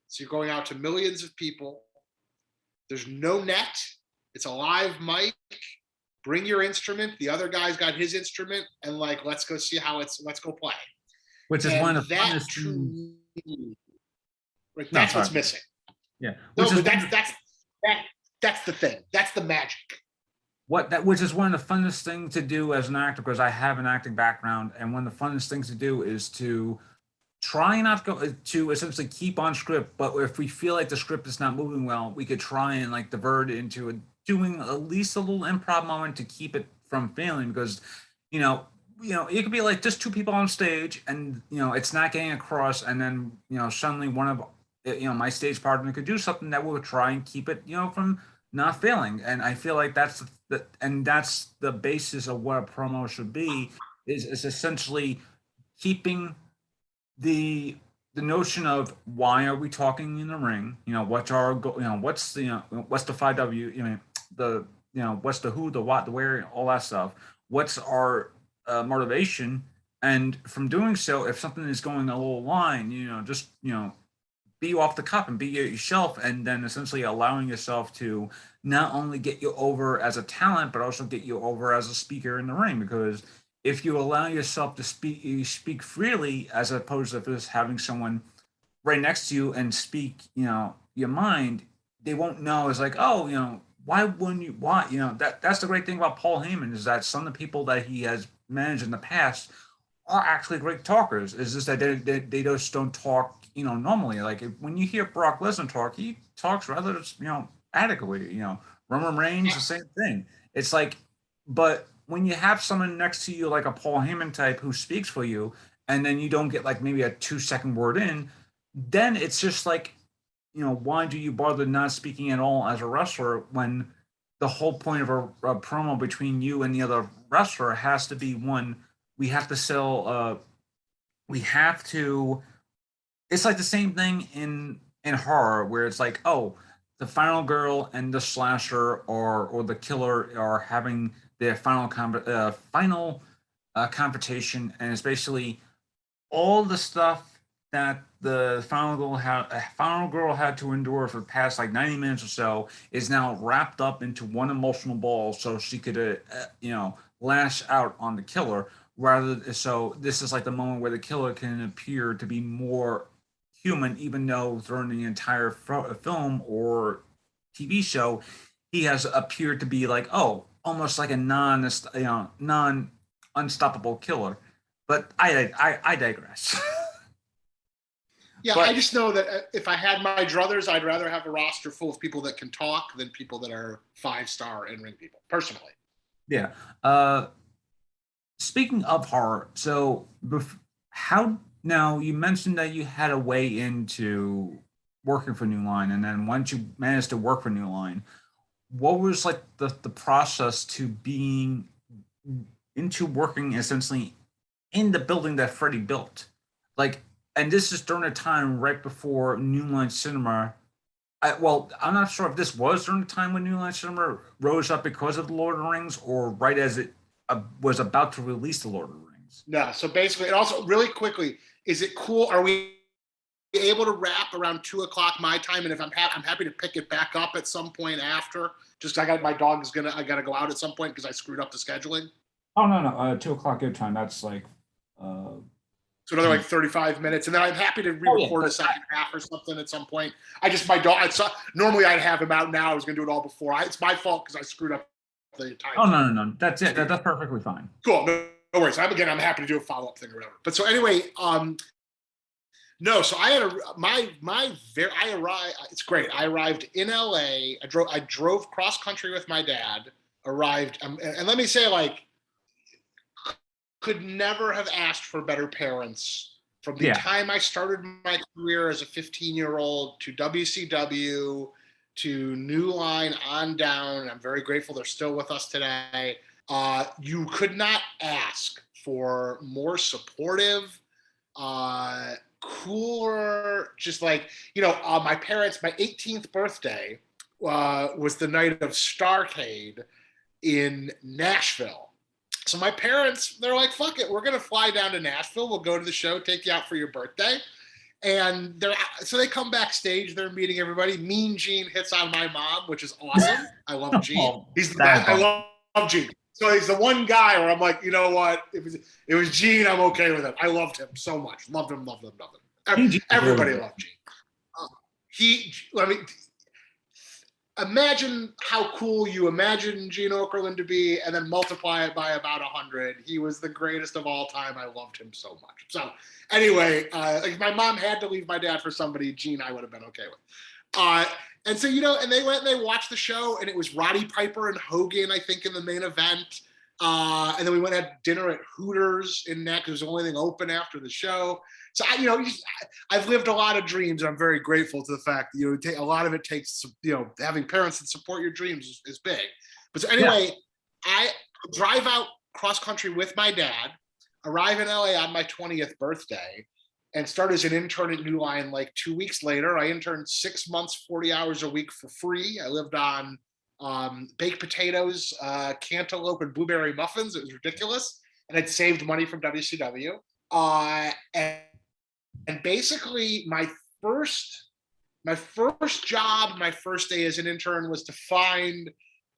so you're going out to millions of people. There's no net. It's a live mic. bring your instrument. The other guy's got his instrument, and like, let's go see how let's go play. Which is And one of the that funnest to things. me, like, No, that's sorry. what's missing. Yeah, No, which is but that's the thing. That's the magic. which is one of the funnest things to do as an actor, because I have an acting background, and one of the funnest things to do is to try not go to essentially keep on script, but if we feel like the script is not moving well, we could try and like divert it into doing at least a little improv moment to keep it from failing, because you know it could be like just two people on stage and it's not getting across, and then suddenly one of my stage partner could do something that will try and keep it from not failing. And I feel like that's the basis of what a promo should be, is essentially keeping the notion of why are we talking in the ring? What's our goal? What's the 5W? The what's the who, the what, the where, all that stuff. What's our motivation? And from doing so, if something is going a little line, just be off the cuff and be yourself, and then essentially allowing yourself to not only get you over as a talent, but also get you over as a speaker in the ring. Because if you allow yourself to speak, you speak freely, as opposed to just having someone right next to you and speak, your mind, they won't know. It's like, oh, why wouldn't you? Why, that's the great thing about Paul Heyman, is that some of the people that he has managed in the past are actually great talkers. It's just that they just don't talk, normally. Like when you hear Brock Lesnar talk, he talks rather, adequately. Roman Reigns, the same thing. It's like, but when you have someone next to you, like a Paul Heyman type who speaks for you, and then you don't get like maybe a 2-second word in, then it's just like, why do you bother not speaking at all as a wrestler, when the whole point of a promo between you and the other wrestler has to be, one, we have to sell, we have to, it's like the same thing in horror, where it's like, oh, the final girl and the slasher or the killer are having their final confrontation, and it's basically all the stuff that the final girl had to endure for the past like 90 minutes or so is now wrapped up into one emotional ball, so she could lash out on the killer. So this is like the moment where the killer can appear to be more human, even though during the entire film or TV show he has appeared to be like, oh, almost like a non unstoppable killer. But I digress. Yeah, But I just know that if I had my druthers, I'd rather have a roster full of people that can talk than people that are 5-star in-ring people, personally. yeah, speaking of horror, so how now you mentioned that you had a way into working for New Line, and then once you managed to work for New Line, what was like the process to being into working essentially in the building that Freddy built? Like, and this is during a time right before New Line Cinema. Well, I'm not sure if this was during the time when New Line Cinema rose up because of the Lord of the Rings, or right as it was about to release the Lord of the Rings. No, so basically, and also really quickly, is it cool? Are we able to wrap around 2:00 my time? And if I'm happy to pick it back up at some point after. Just I got my dog is I gotta go out at some point because I screwed up the scheduling. Oh no, no, 2 o'clock good time. That's like So another like 35 minutes, and then I'm happy to re-record a second half or something at some point. My dog. Normally I'd have him out now. I was gonna do it all before. It's my fault because I screwed up the time. Oh no, that's it. That's perfectly fine. Cool. No worries. I'm happy to do a follow-up thing or whatever. But so anyway, no. So I had I arrived. It's great. I arrived in LA. I drove cross country with my dad. Arrived, and let me say, like, could never have asked for better parents. From the time I started my career as a 15-year-old to WCW to New Line on down, and I'm very grateful they're still with us today. You could not ask for more supportive, cooler, just like, my parents, my 18th birthday was the night of Starrcade in Nashville. So my parents, they're like, fuck it, we're going to fly down to Nashville. We'll go to the show, take you out for your birthday. And so they come backstage, they're meeting everybody. Mean Gene hits on my mom, which is awesome. I love Gene. He's the best. I love Gene. So he's the one guy where I'm like, you know what? It was Gene. I'm okay with it. I loved him so much. Loved him. Everybody loved Gene. Let me imagine how cool you imagine Gene Okerlund to be, and then multiply it by about 100. He was the greatest of all time. I loved him so much. So anyway, if my mom had to leave my dad for somebody, Gene, I would have been okay with. And so, and they went and they watched the show, and it was Roddy Piper and Hogan, I think, in the main event. And then we went and had dinner at Hooters in that, because it was the only thing open after the show. So I've lived a lot of dreams. I'm very grateful to the fact that a lot of it takes having parents that support your dreams is big. But so anyway, I drive out cross country with my dad, arrive in LA on my 20th birthday, and start as an intern at New Line. Like 2 weeks later, I interned 6 months, 40 hours a week for free. I lived on baked potatoes, cantaloupe, and blueberry muffins. It was ridiculous, and I'd saved money from WCW. And basically, my first job, my first day as an intern, was to find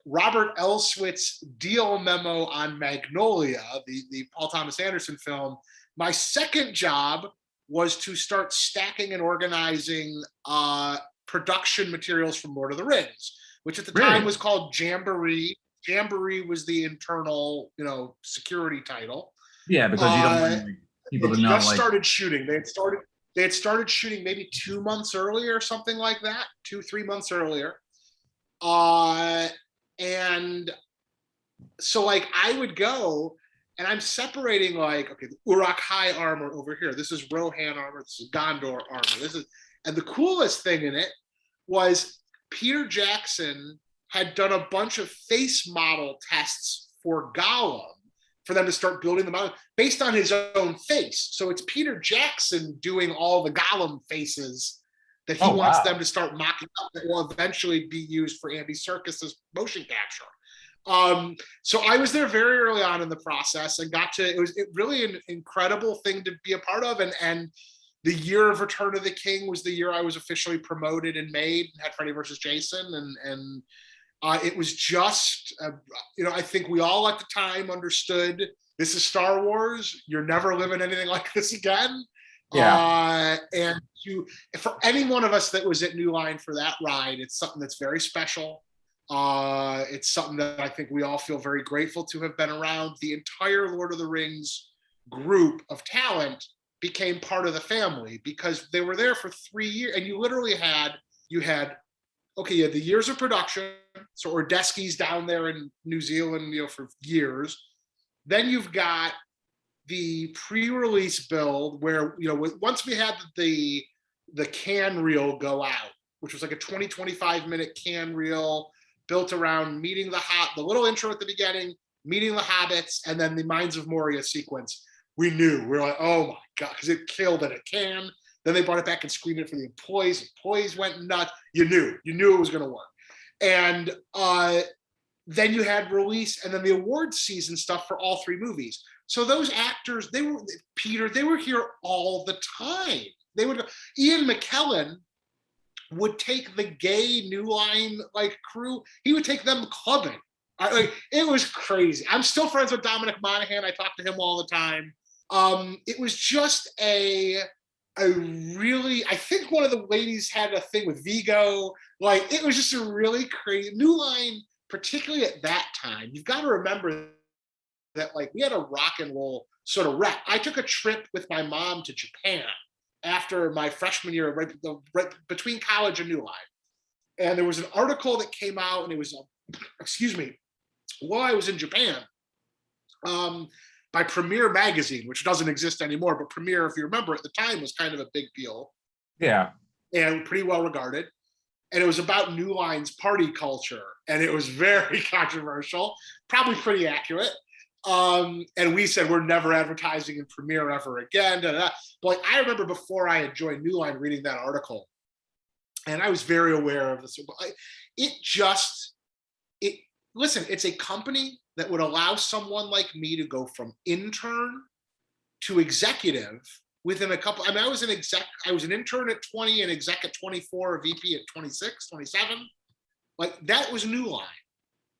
Robert Elswit's deal memo on Magnolia, the Paul Thomas Anderson film. My second job was to start stacking and organizing production materials from Lord of the Rings, which at the time was called Jamboree. Jamboree was the internal, security title. Yeah, because you don't want people to know. Just started shooting. They had started shooting maybe 2 months earlier, something like that, 2-3 months earlier. And so I would go, and I'm separating the Uruk-hai armor over here. This is Rohan armor. This is Gondor armor. And the coolest thing in it was Peter Jackson had done a bunch of face model tests for Gollum, for them to start building the model based on his own face. So it's Peter Jackson doing all the Gollum faces that he wants them to start mocking up, that will eventually be used for Andy Serkis's motion capture. So I was there very early on in the process, and it was really an incredible thing to be a part of. And the year of Return of the King was the year I was officially promoted and made, and had Freddy versus Jason. And it was just, I think we all at the time understood, this is Star Wars. You're never living anything like this again. Yeah. And for any one of us that was at New Line for that ride, it's something that's very special. It's something that I think we all feel very grateful to have been around. The entire Lord of the Rings group of talent became part of the family, because they were there for 3 years, and you literally had the years of production. So Ordesky's down there in New Zealand, for years. Then you've got the pre-release build where, once we had the can reel go out, which was like a 20-25 minute can reel built around meeting the little intro at the beginning, meeting the hobbits, and then the Mines of Moria sequence. We were like, oh my God, because it killed at a can. Then they brought it back and screened it for the employees. Employees went nuts. You knew it was going to work. And then you had release, and then the awards season stuff for all 3 movies. So those actors, they were here all the time. Ian McKellen would take the gay New Line crew. He would take them clubbing. It was crazy. I'm still friends with Dominic Monaghan. I talk to him all the time. It was just a really, I think one of the ladies had a thing with Vigo. It was just a really crazy New Line, particularly at that time. You've got to remember that we had a rock and roll sort of rep. I took a trip with my mom to Japan after my freshman year, right between college and New Line. And there was an article that came out, and it was, while I was in Japan, by Premiere Magazine, which doesn't exist anymore, but Premiere, if you remember, at the time was kind of a big deal. Yeah. And pretty well regarded. And it was about New Line's party culture. And it was very controversial, probably pretty accurate. And we said, we're never advertising in Premiere ever again. But I remember before I had joined New Line reading that article, and I was very aware of this. Listen, it's a company that would allow someone like me to go from intern to executive within a couple. I was an intern at 20, an exec at 24, a VP at 26, 27. That was New Line.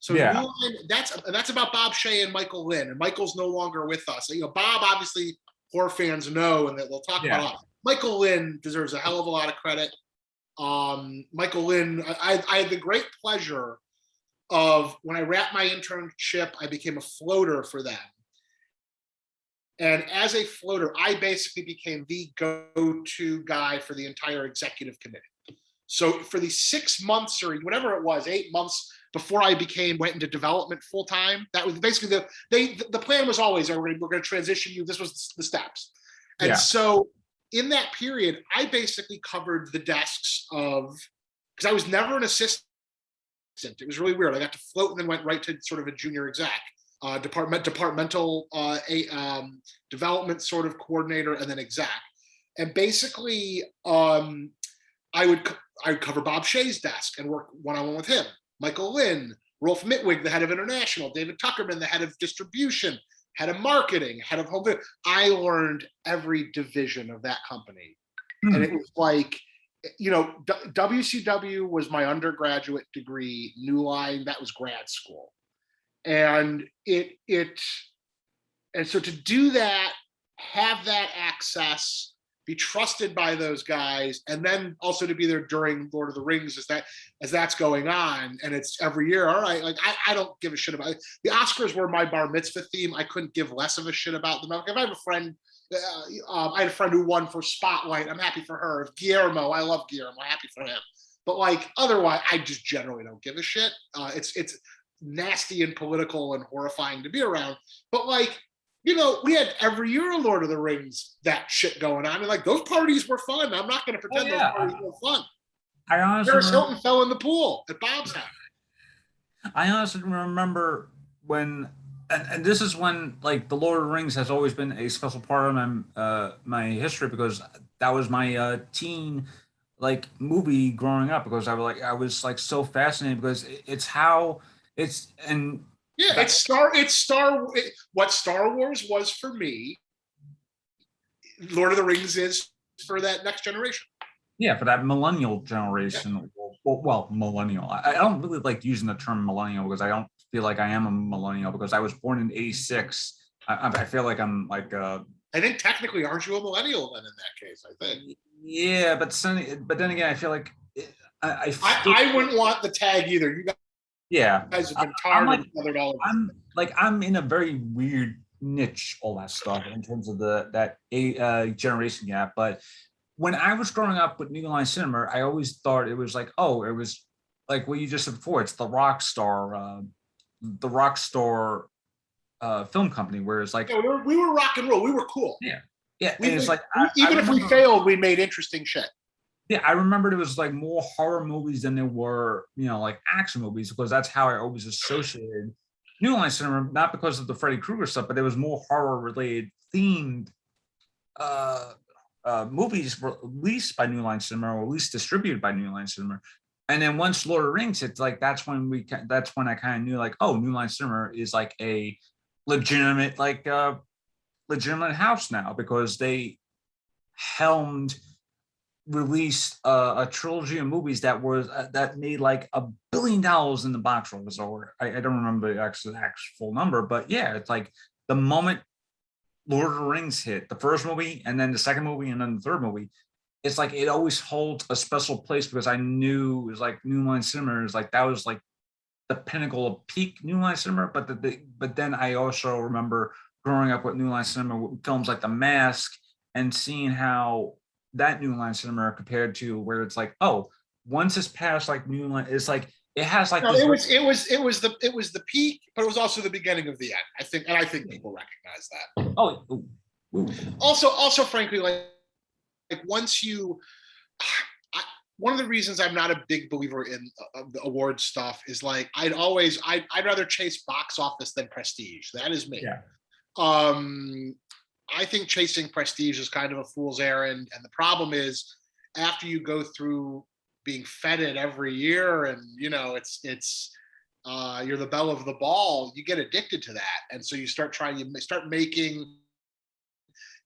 So New Line, that's about Bob Shea and Michael Lynn, and Michael's no longer with us. You know, Bob, obviously horror fans know, and that we'll talk about a lot. Michael Lynn deserves a hell of a lot of credit. Michael Lynn, I had the great pleasure of, when I wrapped my internship, I became a floater for them. And as a floater, I basically became the go-to guy for the entire executive committee. So for the 6 months or whatever it was, 8 months before I went into development full time, that was basically the plan was always, we're going to transition you. This was the steps. And so in that period, I basically covered the desks of, because I was never an assistant. It was really weird. I got to float and then went right to sort of a junior exec, departmental development sort of coordinator, and then exec. And basically, I would cover Bob Shea's desk and work one-on-one with him. Michael Lynn, Rolf Mitwig, the head of international, David Tuckerman, the head of distribution, head of marketing, head of home video. I learned every division of that company. And it was like, you know, WCW was my undergraduate degree, New Line, that was grad school. And and so to do that, have that access, be trusted by those guys, and then also to be there during Lord of the Rings as that's going on, and it's every year. All right, like I don't give a shit about it. The Oscars were my bar mitzvah theme. I couldn't give less of a shit about them. If I have a friend, I had a friend who won for Spotlight. I'm happy for her. If Guillermo, I love Guillermo. I'm happy for him. But like otherwise, I just generally don't give a shit. It's nasty and political and horrifying to be around. But like, you know, we had every year a Lord of the Rings, that shit going on. And like, those parties were fun. I'm not going to pretend those parties were fun. I honestly Paris Hilton fell in the pool at Bob's house. I honestly remember when, and this is when like the Lord of the Rings has always been a special part of my history, because that was my teen like movie growing up, because I was like so fascinated, because it's how it's, and yeah, what Star Wars was for me, Lord of the Rings is for that next generation. Yeah, for that millennial generation. Yeah. Well, millennial. I don't really like using the term millennial, because I don't feel like I am a millennial, because I was born in '86. I feel like I'm like I think technically, aren't you a millennial then in that case? I think. Yeah, but then again, I feel like I wouldn't want the tag either. You guys have been tired and feathered all over. I'm in a very weird niche, all that stuff, in terms of that generation gap. But when I was growing up with New Line Cinema, I always thought it was like, oh, it was like what you just said before. It's the Rockstar film company, where it's like, yeah, we were rock and roll. We were cool. Yeah. And it's like, even if we failed, we made interesting shit. Yeah, I remembered it was like more horror movies than there were, you know, like action movies, because that's how I always associated New Line Cinema, not because of the Freddy Krueger stuff, but there was more horror related themed movies released by New Line Cinema, or at least distributed by New Line Cinema. And then once Lord of the Rings, it's like that's when I kind of knew, like, oh, New Line Cinema is like a legitimate house now, because they released a trilogy of movies that made like $1 billion in the box office, or I don't remember the actual number, but yeah, it's like the moment Lord of the Rings hit, the first movie, and then the second movie, and then the third movie, it's like it always holds a special place, because I knew it was like New Line Cinema is like, that was like the pinnacle of peak New Line Cinema. But then I also remember growing up with New Line Cinema with films like The Mask, and seeing how that New Line Cinema compared to where it's like, oh, once it's past like New Line, it's like it has like it was the peak, but it was also the beginning of the end. I think people recognize that. Oh, ooh. Also, frankly, like once you, one of the reasons I'm not a big believer in the award stuff is like I'd rather chase box office than prestige. That is me. Yeah. I think chasing prestige is kind of a fool's errand. And the problem is, after you go through being feted every year, and you know, you're the belle of the ball, you get addicted to that. And so you start making,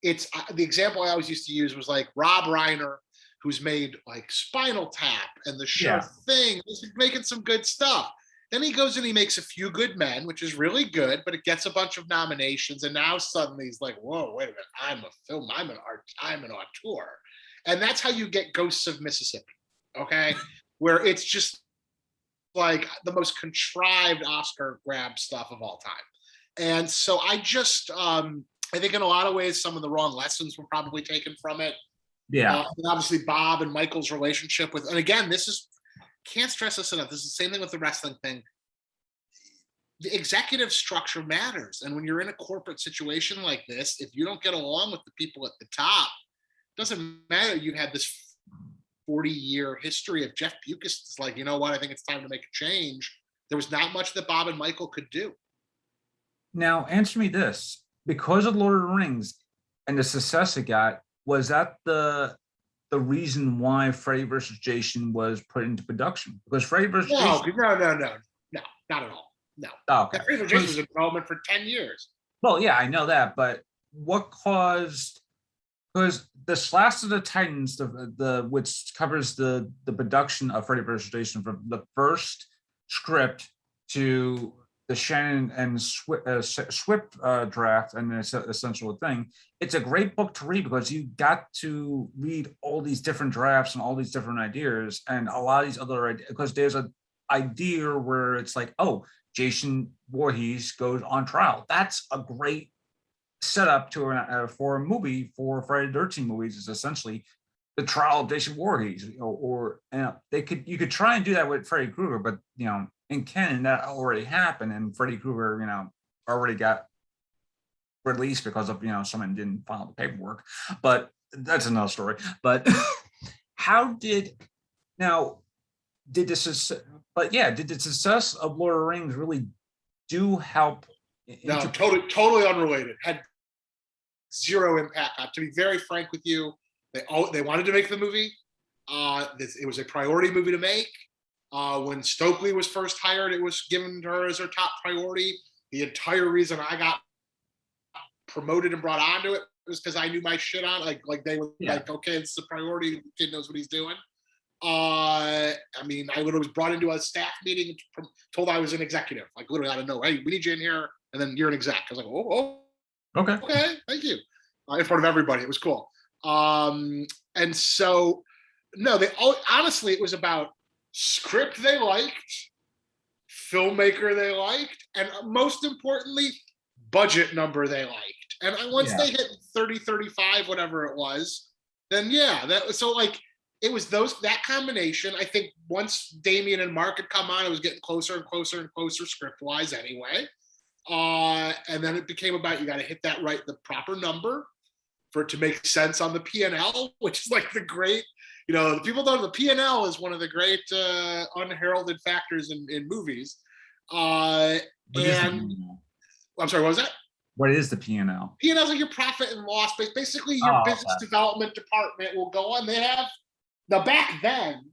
the example I always used to use was like Rob Reiner, who's made like Spinal Tap and The Sure Thing. He's making some good stuff. Then he goes and he makes A Few Good Men, which is really good, but it gets a bunch of nominations. And now suddenly he's like, whoa, wait a minute. I'm a film. I'm an auteur. And that's how you get Ghosts of Mississippi. Okay. Where it's just like the most contrived Oscar grab stuff of all time. And so I think in a lot of ways, some of the wrong lessons were probably taken from it. Yeah. And obviously Bob and Michael's relationship with, and again, can't stress this enough. This is the same thing with the wrestling thing. The executive structure matters. And when you're in a corporate situation like this, if you don't get along with the people at the top, it doesn't matter. You had this 40-year history of Jeff Bewkes. It's like, you know what? I think it's time to make a change. There was not much that Bob and Michael could do. Now, answer me this. Because of Lord of the Rings and the success it got, was that the reason why Freddy versus Jason was put into production? Because Freddy versus Jason... No, not at all. No. Oh, okay. Freddy versus Jason was in development for 10 years. Well, yeah, I know that, but what caused... Because the Last of the Titans, the which covers the production of Freddy vs. Jason from the first script to the Shannon and Swift draft and the essential thing, it's a great book to read because you got to read all these different drafts and all these different ideas and a lot of these other ideas, because there's an idea where it's like, oh, Jason Voorhees goes on trial. That's a great setup to for a movie. For Friday the 13th movies is essentially the trial of Jason Voorhees, or you could try and do that with Freddy Krueger, but in canon that already happened, and Freddy Krueger already got released because of someone didn't file the paperwork, but that's another story. But did the success of Lord of the Rings really do help? No, totally unrelated. Had zero impact. To be very frank with you, they wanted to make the movie. It was a priority movie to make. When Stokely was first hired, it was given to her as her top priority. The entire reason I got promoted and brought onto it was because I knew my shit on. Like they were like, okay, it's a priority. The kid knows what he's doing. I literally was brought into a staff meeting and told I was an executive. Like literally out of nowhere. Hey, we need you in here, and then you're an exec. I was like, okay, thank you. In front of everybody, it was cool. And so, no, honestly, it was about script they liked, filmmaker they liked, and most importantly, budget number they liked. And once they hit 30, 35, whatever it was, then it was that combination. I think once Damien and Mark had come on, it was getting closer and closer and closer script-wise anyway. And then it became about, you got to hit the proper number for it to make sense on the P&L, which is like the great, people don't know the P&L is one of the great unheralded factors in movies. I'm sorry, what was that? What is the P&L? P&L is like your profit and loss, but basically your business development department will go on. They have, now back then,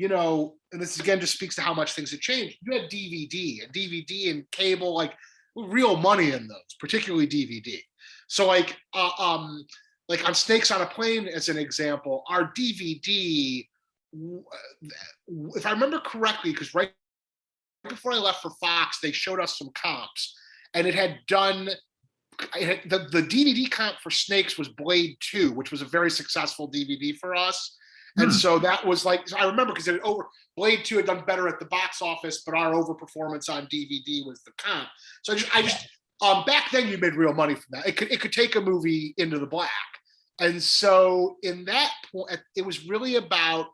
and this again just speaks to how much things have changed. You had DVD and cable, like real money in those, particularly DVD. So like on Snakes on a Plane, as an example, our DVD, if I remember correctly, because right before I left for Fox, they showed us some comps, and the DVD comp for Snakes was Blade 2, which was a very successful DVD for us. And so that was like, I remember because Blade 2 had done better at the box office, but our overperformance on DVD was the comp. So I just back then you made real money from that. It could take a movie into the black. And so in that point, it was really about,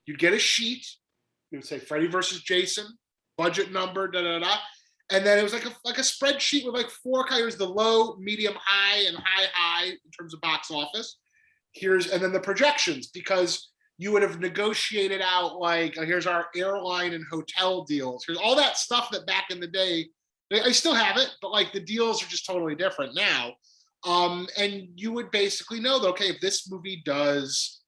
you'd get a sheet, it would say Freddy versus Jason, budget number, and then it was like a spreadsheet with like four categories: the low, medium, high, and high in terms of box office. And then the projections, because you would have negotiated out like, here's our airline and hotel deals. Here's all that stuff that back in the day, I still have it, but like the deals are just totally different now. And you would basically know that, okay, if this movie does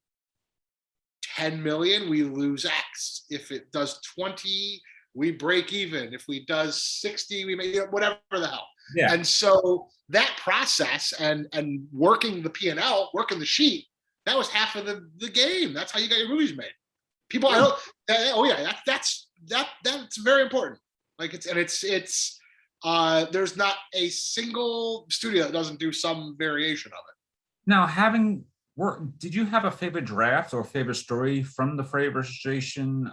10 million, we lose X. If it does 20, we break even. If we does 60, we make whatever the hell. Yeah. And so that process and working the P&L, working the sheet, that was half of the game. That's how you got your movies made. People, that's very important. Like there's not a single studio that doesn't do some variation of it. Now, did you have a favorite draft or favorite story from the Freddy versus Jason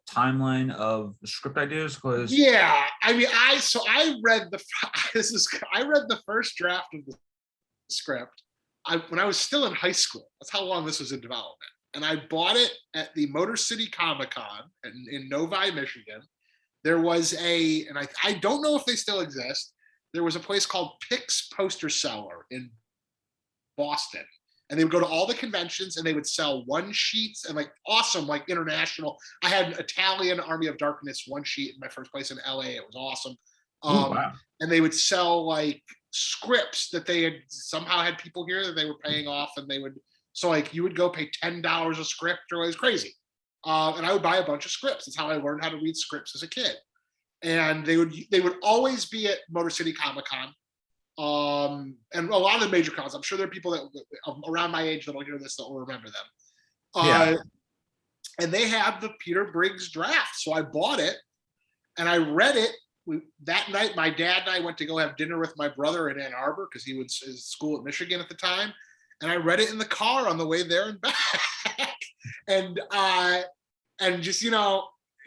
timeline of script ideas? Because Yeah, I mean, I read I read the first draft of the script when I was still in high school. That's how long this was in development, and I bought it at the Motor City Comic Con in Novi, Michigan. There was and I don't know if they still exist. There was a place called Pix Poster Cellar in Boston, and they would go to all the conventions and they would sell one sheets and like awesome, like international. I had an Italian Army of Darkness one sheet in my first place in LA. It was awesome. wow. And they would sell like scripts that they had somehow had people here that they were paying off, and so like you would go pay $10 a script, or it was crazy. And I would buy a bunch of scripts. That's how I learned how to read scripts as a kid. And they would always be at Motor City Comic Con. And a lot of the major cons. I'm sure there are people that around my age that'll hear this that will remember them. And they had the Peter Briggs draft, so I bought it and I read it. That night, my dad and I went to go have dinner with my brother in Ann Arbor because he was in school at Michigan at the time, and I read it in the car on the way there and back. and just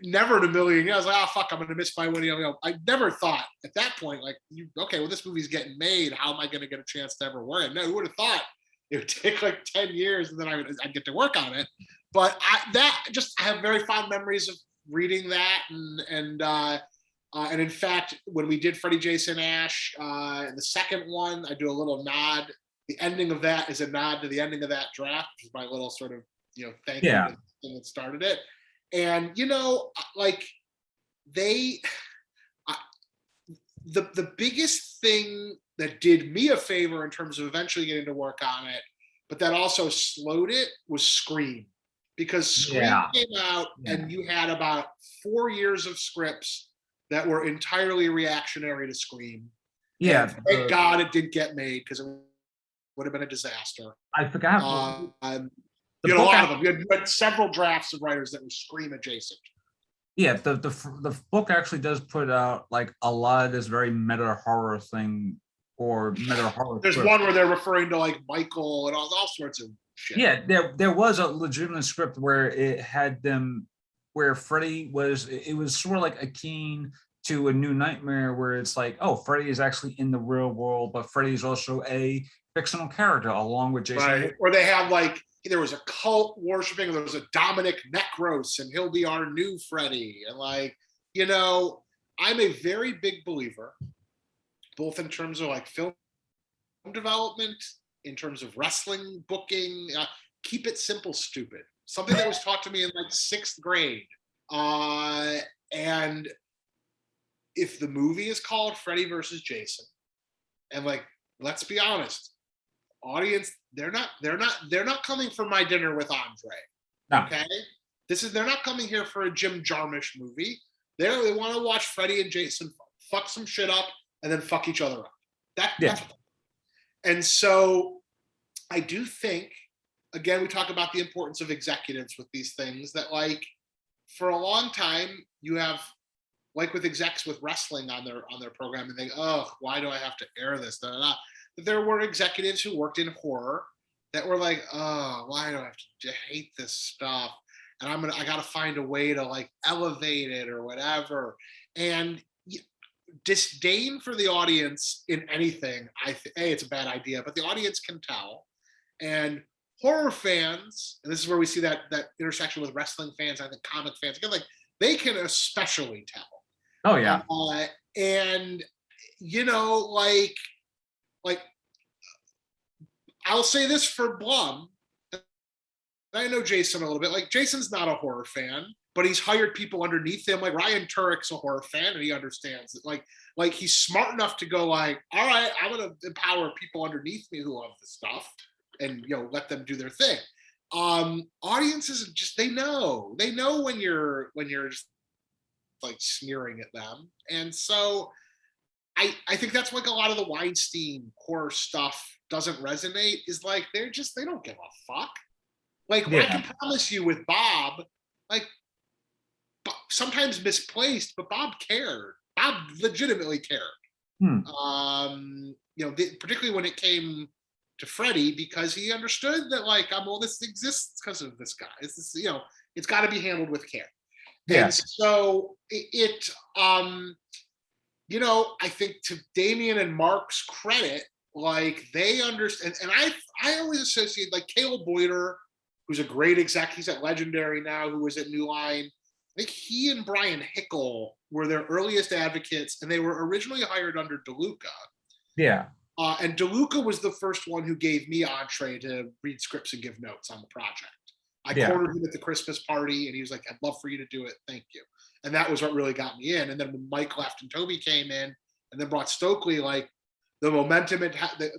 never in a million years, I was like, oh fuck, I'm gonna miss my winning. I never thought at that point, like, okay, well, this movie's getting made. How am I gonna get a chance to ever wear it? No, who would have thought it would take like 10 years and then I'd get to work on it. But I have very fond memories of reading that, and in fact, when we did Freddy, Jason, Ash, the second one, I do a little nod. The ending of that is a nod to the ending of that draft, which is my little sort of thank you to the thing that started it. And like the biggest thing that did me a favor in terms of eventually getting to work on it, but that also slowed it, was Scream. Because Scream came out and you had about 4 years of scripts that were entirely reactionary to Scream. Yeah. Thank God it didn't get made, because it would have been a disaster. I forgot. You had a lot of them. You had several drafts of writers that were Scream adjacent. Yeah, the book actually does put out like a lot of this very meta horror thing, or meta horror. There's one where they're referring to like Michael and all sorts of shit. Yeah, there was a legitimate script where it had them, where Freddy was sort of like akin to A New Nightmare, where it's like, oh, Freddy is actually in the real world, but Freddy is also a fictional character along with Jason. Right. Or they have like, there was a cult worshiping, there was a Dominic Necros, and he'll be our new Freddy. And like, I'm a very big believer, both in terms of like film development, in terms of wrestling booking, keep it simple, stupid. Something that was taught to me in like 6th grade. And if the movie is called Freddy versus Jason, and like, let's be honest, audience, they're not coming for My Dinner with Andre. No. Okay, they're not coming here for a Jim Jarmusch movie. They want to watch Freddy and Jason fuck some shit up and then fuck each other up. That's what. And so I do think, again, we talk about the importance of executives with these things, that like for a long time you have, like with execs with wrestling on their program, and they, oh, why do I have to air this? There were executives who worked in horror that were like, oh, why do I have to hate this stuff? And I got to find a way to like elevate it or whatever. And disdain for the audience in anything, it's a bad idea, but the audience can tell. And horror fans, and this is where we see that intersection with wrestling fans, I think comic fans, again, like they can especially tell. Oh yeah. And like I'll say this for Blum. I know Jason a little bit. Like Jason's not a horror fan, but he's hired people underneath him. Like Ryan Turek's a horror fan, and he understands it. Like he's smart enough to go like, all right, I'm gonna empower people underneath me who love the stuff, and let them do their thing. Audiences just they know when you're just like sneering at them, and so I think that's like a lot of the Weinstein horror stuff doesn't resonate, is like they don't give a fuck. Like I can promise you with Bob, like sometimes misplaced, but Bob cared. Bob legitimately cared. Hmm. Particularly when it came to Freddy, because he understood that like, this exists because of this guy. It's got to be handled with care. Yeah. And so I think to Damien and Mark's credit, like they understand, and I always associate like Caleb Boyder, who's a great exec, he's at Legendary now, who was at New Line. I think he and Brian Hickel were their earliest advocates, and they were originally hired under DeLuca. Yeah. And DeLuca was the first one who gave me entree to read scripts and give notes on the project. I cornered him at the Christmas party, and he was like, "I'd love for you to do it. Thank you." And that was what really got me in. And then when Mike left and Toby came in, and then brought Stokely, like the momentum,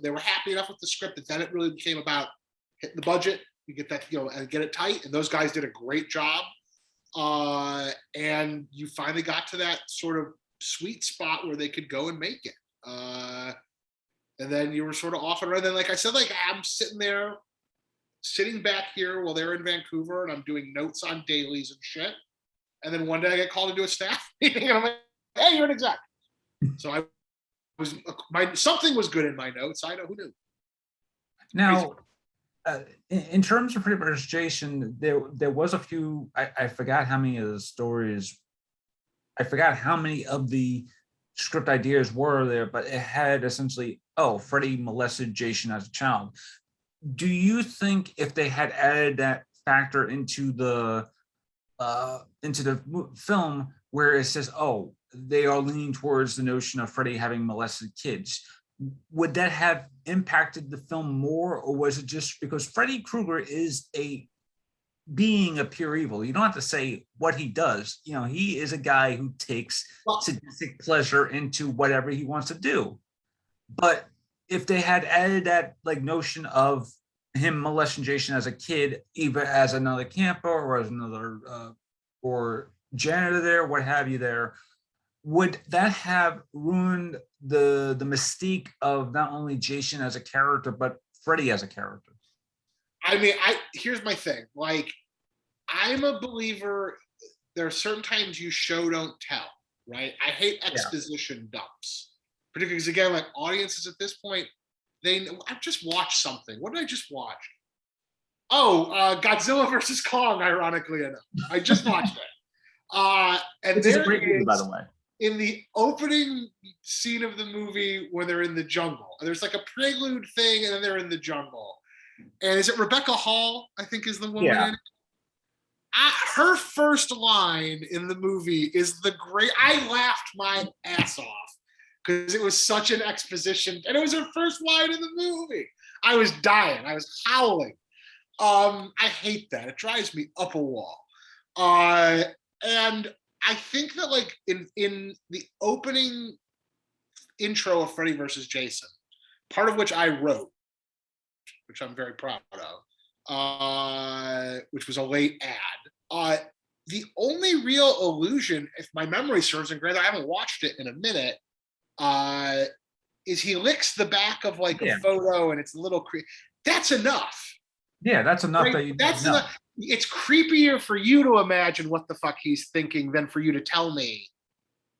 they were happy enough with the script that then it really became about hitting the budget, you get that, and get it tight. And those guys did a great job. And you finally got to that sort of sweet spot where they could go and make it. And then you were sort of off and running. Then, like I said, like I'm sitting back here while they're in Vancouver, and I'm doing notes on dailies and shit. And then one day I get called into a staff meeting, and I'm like, "Hey, you're an exec." So something was good in my notes. I know, who knew. Now, in terms of Freddy vs. Jason, there was a few. I forgot how many of the stories. I forgot how many of the script ideas were there, but it had essentially, Freddy molested Jason as a child. Do you think if they had added that factor into the film where it says, they are leaning towards the notion of Freddy having molested kids, would that have impacted the film more, or was it just because Freddy Krueger is a being of pure evil? You don't have to say what he does. He is a guy who takes sadistic pleasure into whatever he wants to do. But if they had added that like notion of him molesting Jason as a kid, either as another camper or as another or janitor there, what have you there, would that have ruined the mystique of not only Jason as a character, but Freddy as a character? I mean, here's my thing. Like, I'm a believer. There are certain times you show, don't tell, right? I hate exposition dumps, particularly because, again, like audiences at this point, I've just watched something. What did I just watch? Godzilla versus Kong, ironically enough. I just watched it. And it's a great movie, by the way. In the opening scene of the movie when they're in the jungle, there's like a prelude thing, and then they're in the jungle. And is it Rebecca Hall, I think is the woman in it? Her first line in the movie is I laughed my ass off because it was such an exposition, and it was her first line in the movie. I was dying. I was howling. I hate that. It drives me up a wall. And I think that like in the opening intro of Freddy vs. Jason, part of which I wrote, which I'm very proud of, which was a late ad. The only real illusion, if my memory serves, and granted I haven't watched it in a minute, is he licks the back of like a photo, and it's a little creepy. That's enough. Yeah, that's enough. Right? That's enough. It's creepier for you to imagine what the fuck he's thinking than for you to tell me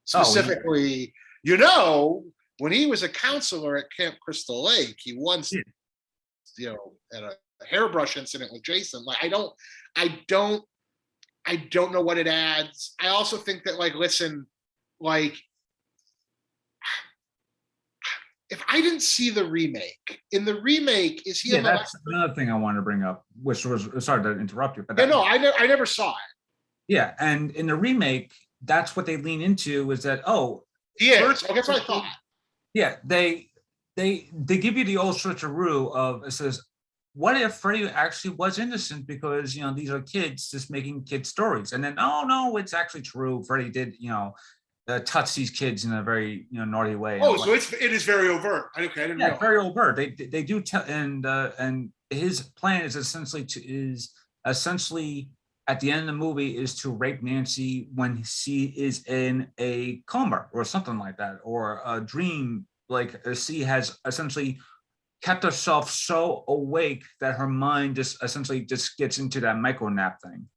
specifically. When he was a counselor at Camp Crystal Lake, he once, had a hairbrush incident with Jason. Like, I don't know what it adds. I also think that, like, listen, like, if I didn't see the remake, in the remake, is he? That's another thing I wanted to bring up, which was, sorry to interrupt you, but I never saw it. Yeah, and in the remake, that's what they lean into, is that he is. I guess what I thought. Yeah, they give you the old switcheroo of, it says, what if Freddy actually was innocent because these are kids just making kid stories, and then no, it's actually true. Freddy did touch these kids in a very naughty way. So it is very overt. I didn't know. Very overt. They do tell, and his plan is essentially at the end of the movie is to rape Nancy when she is in a coma or something like that, or a dream. Like she has essentially kept herself so awake that her mind just gets into that micro nap thing.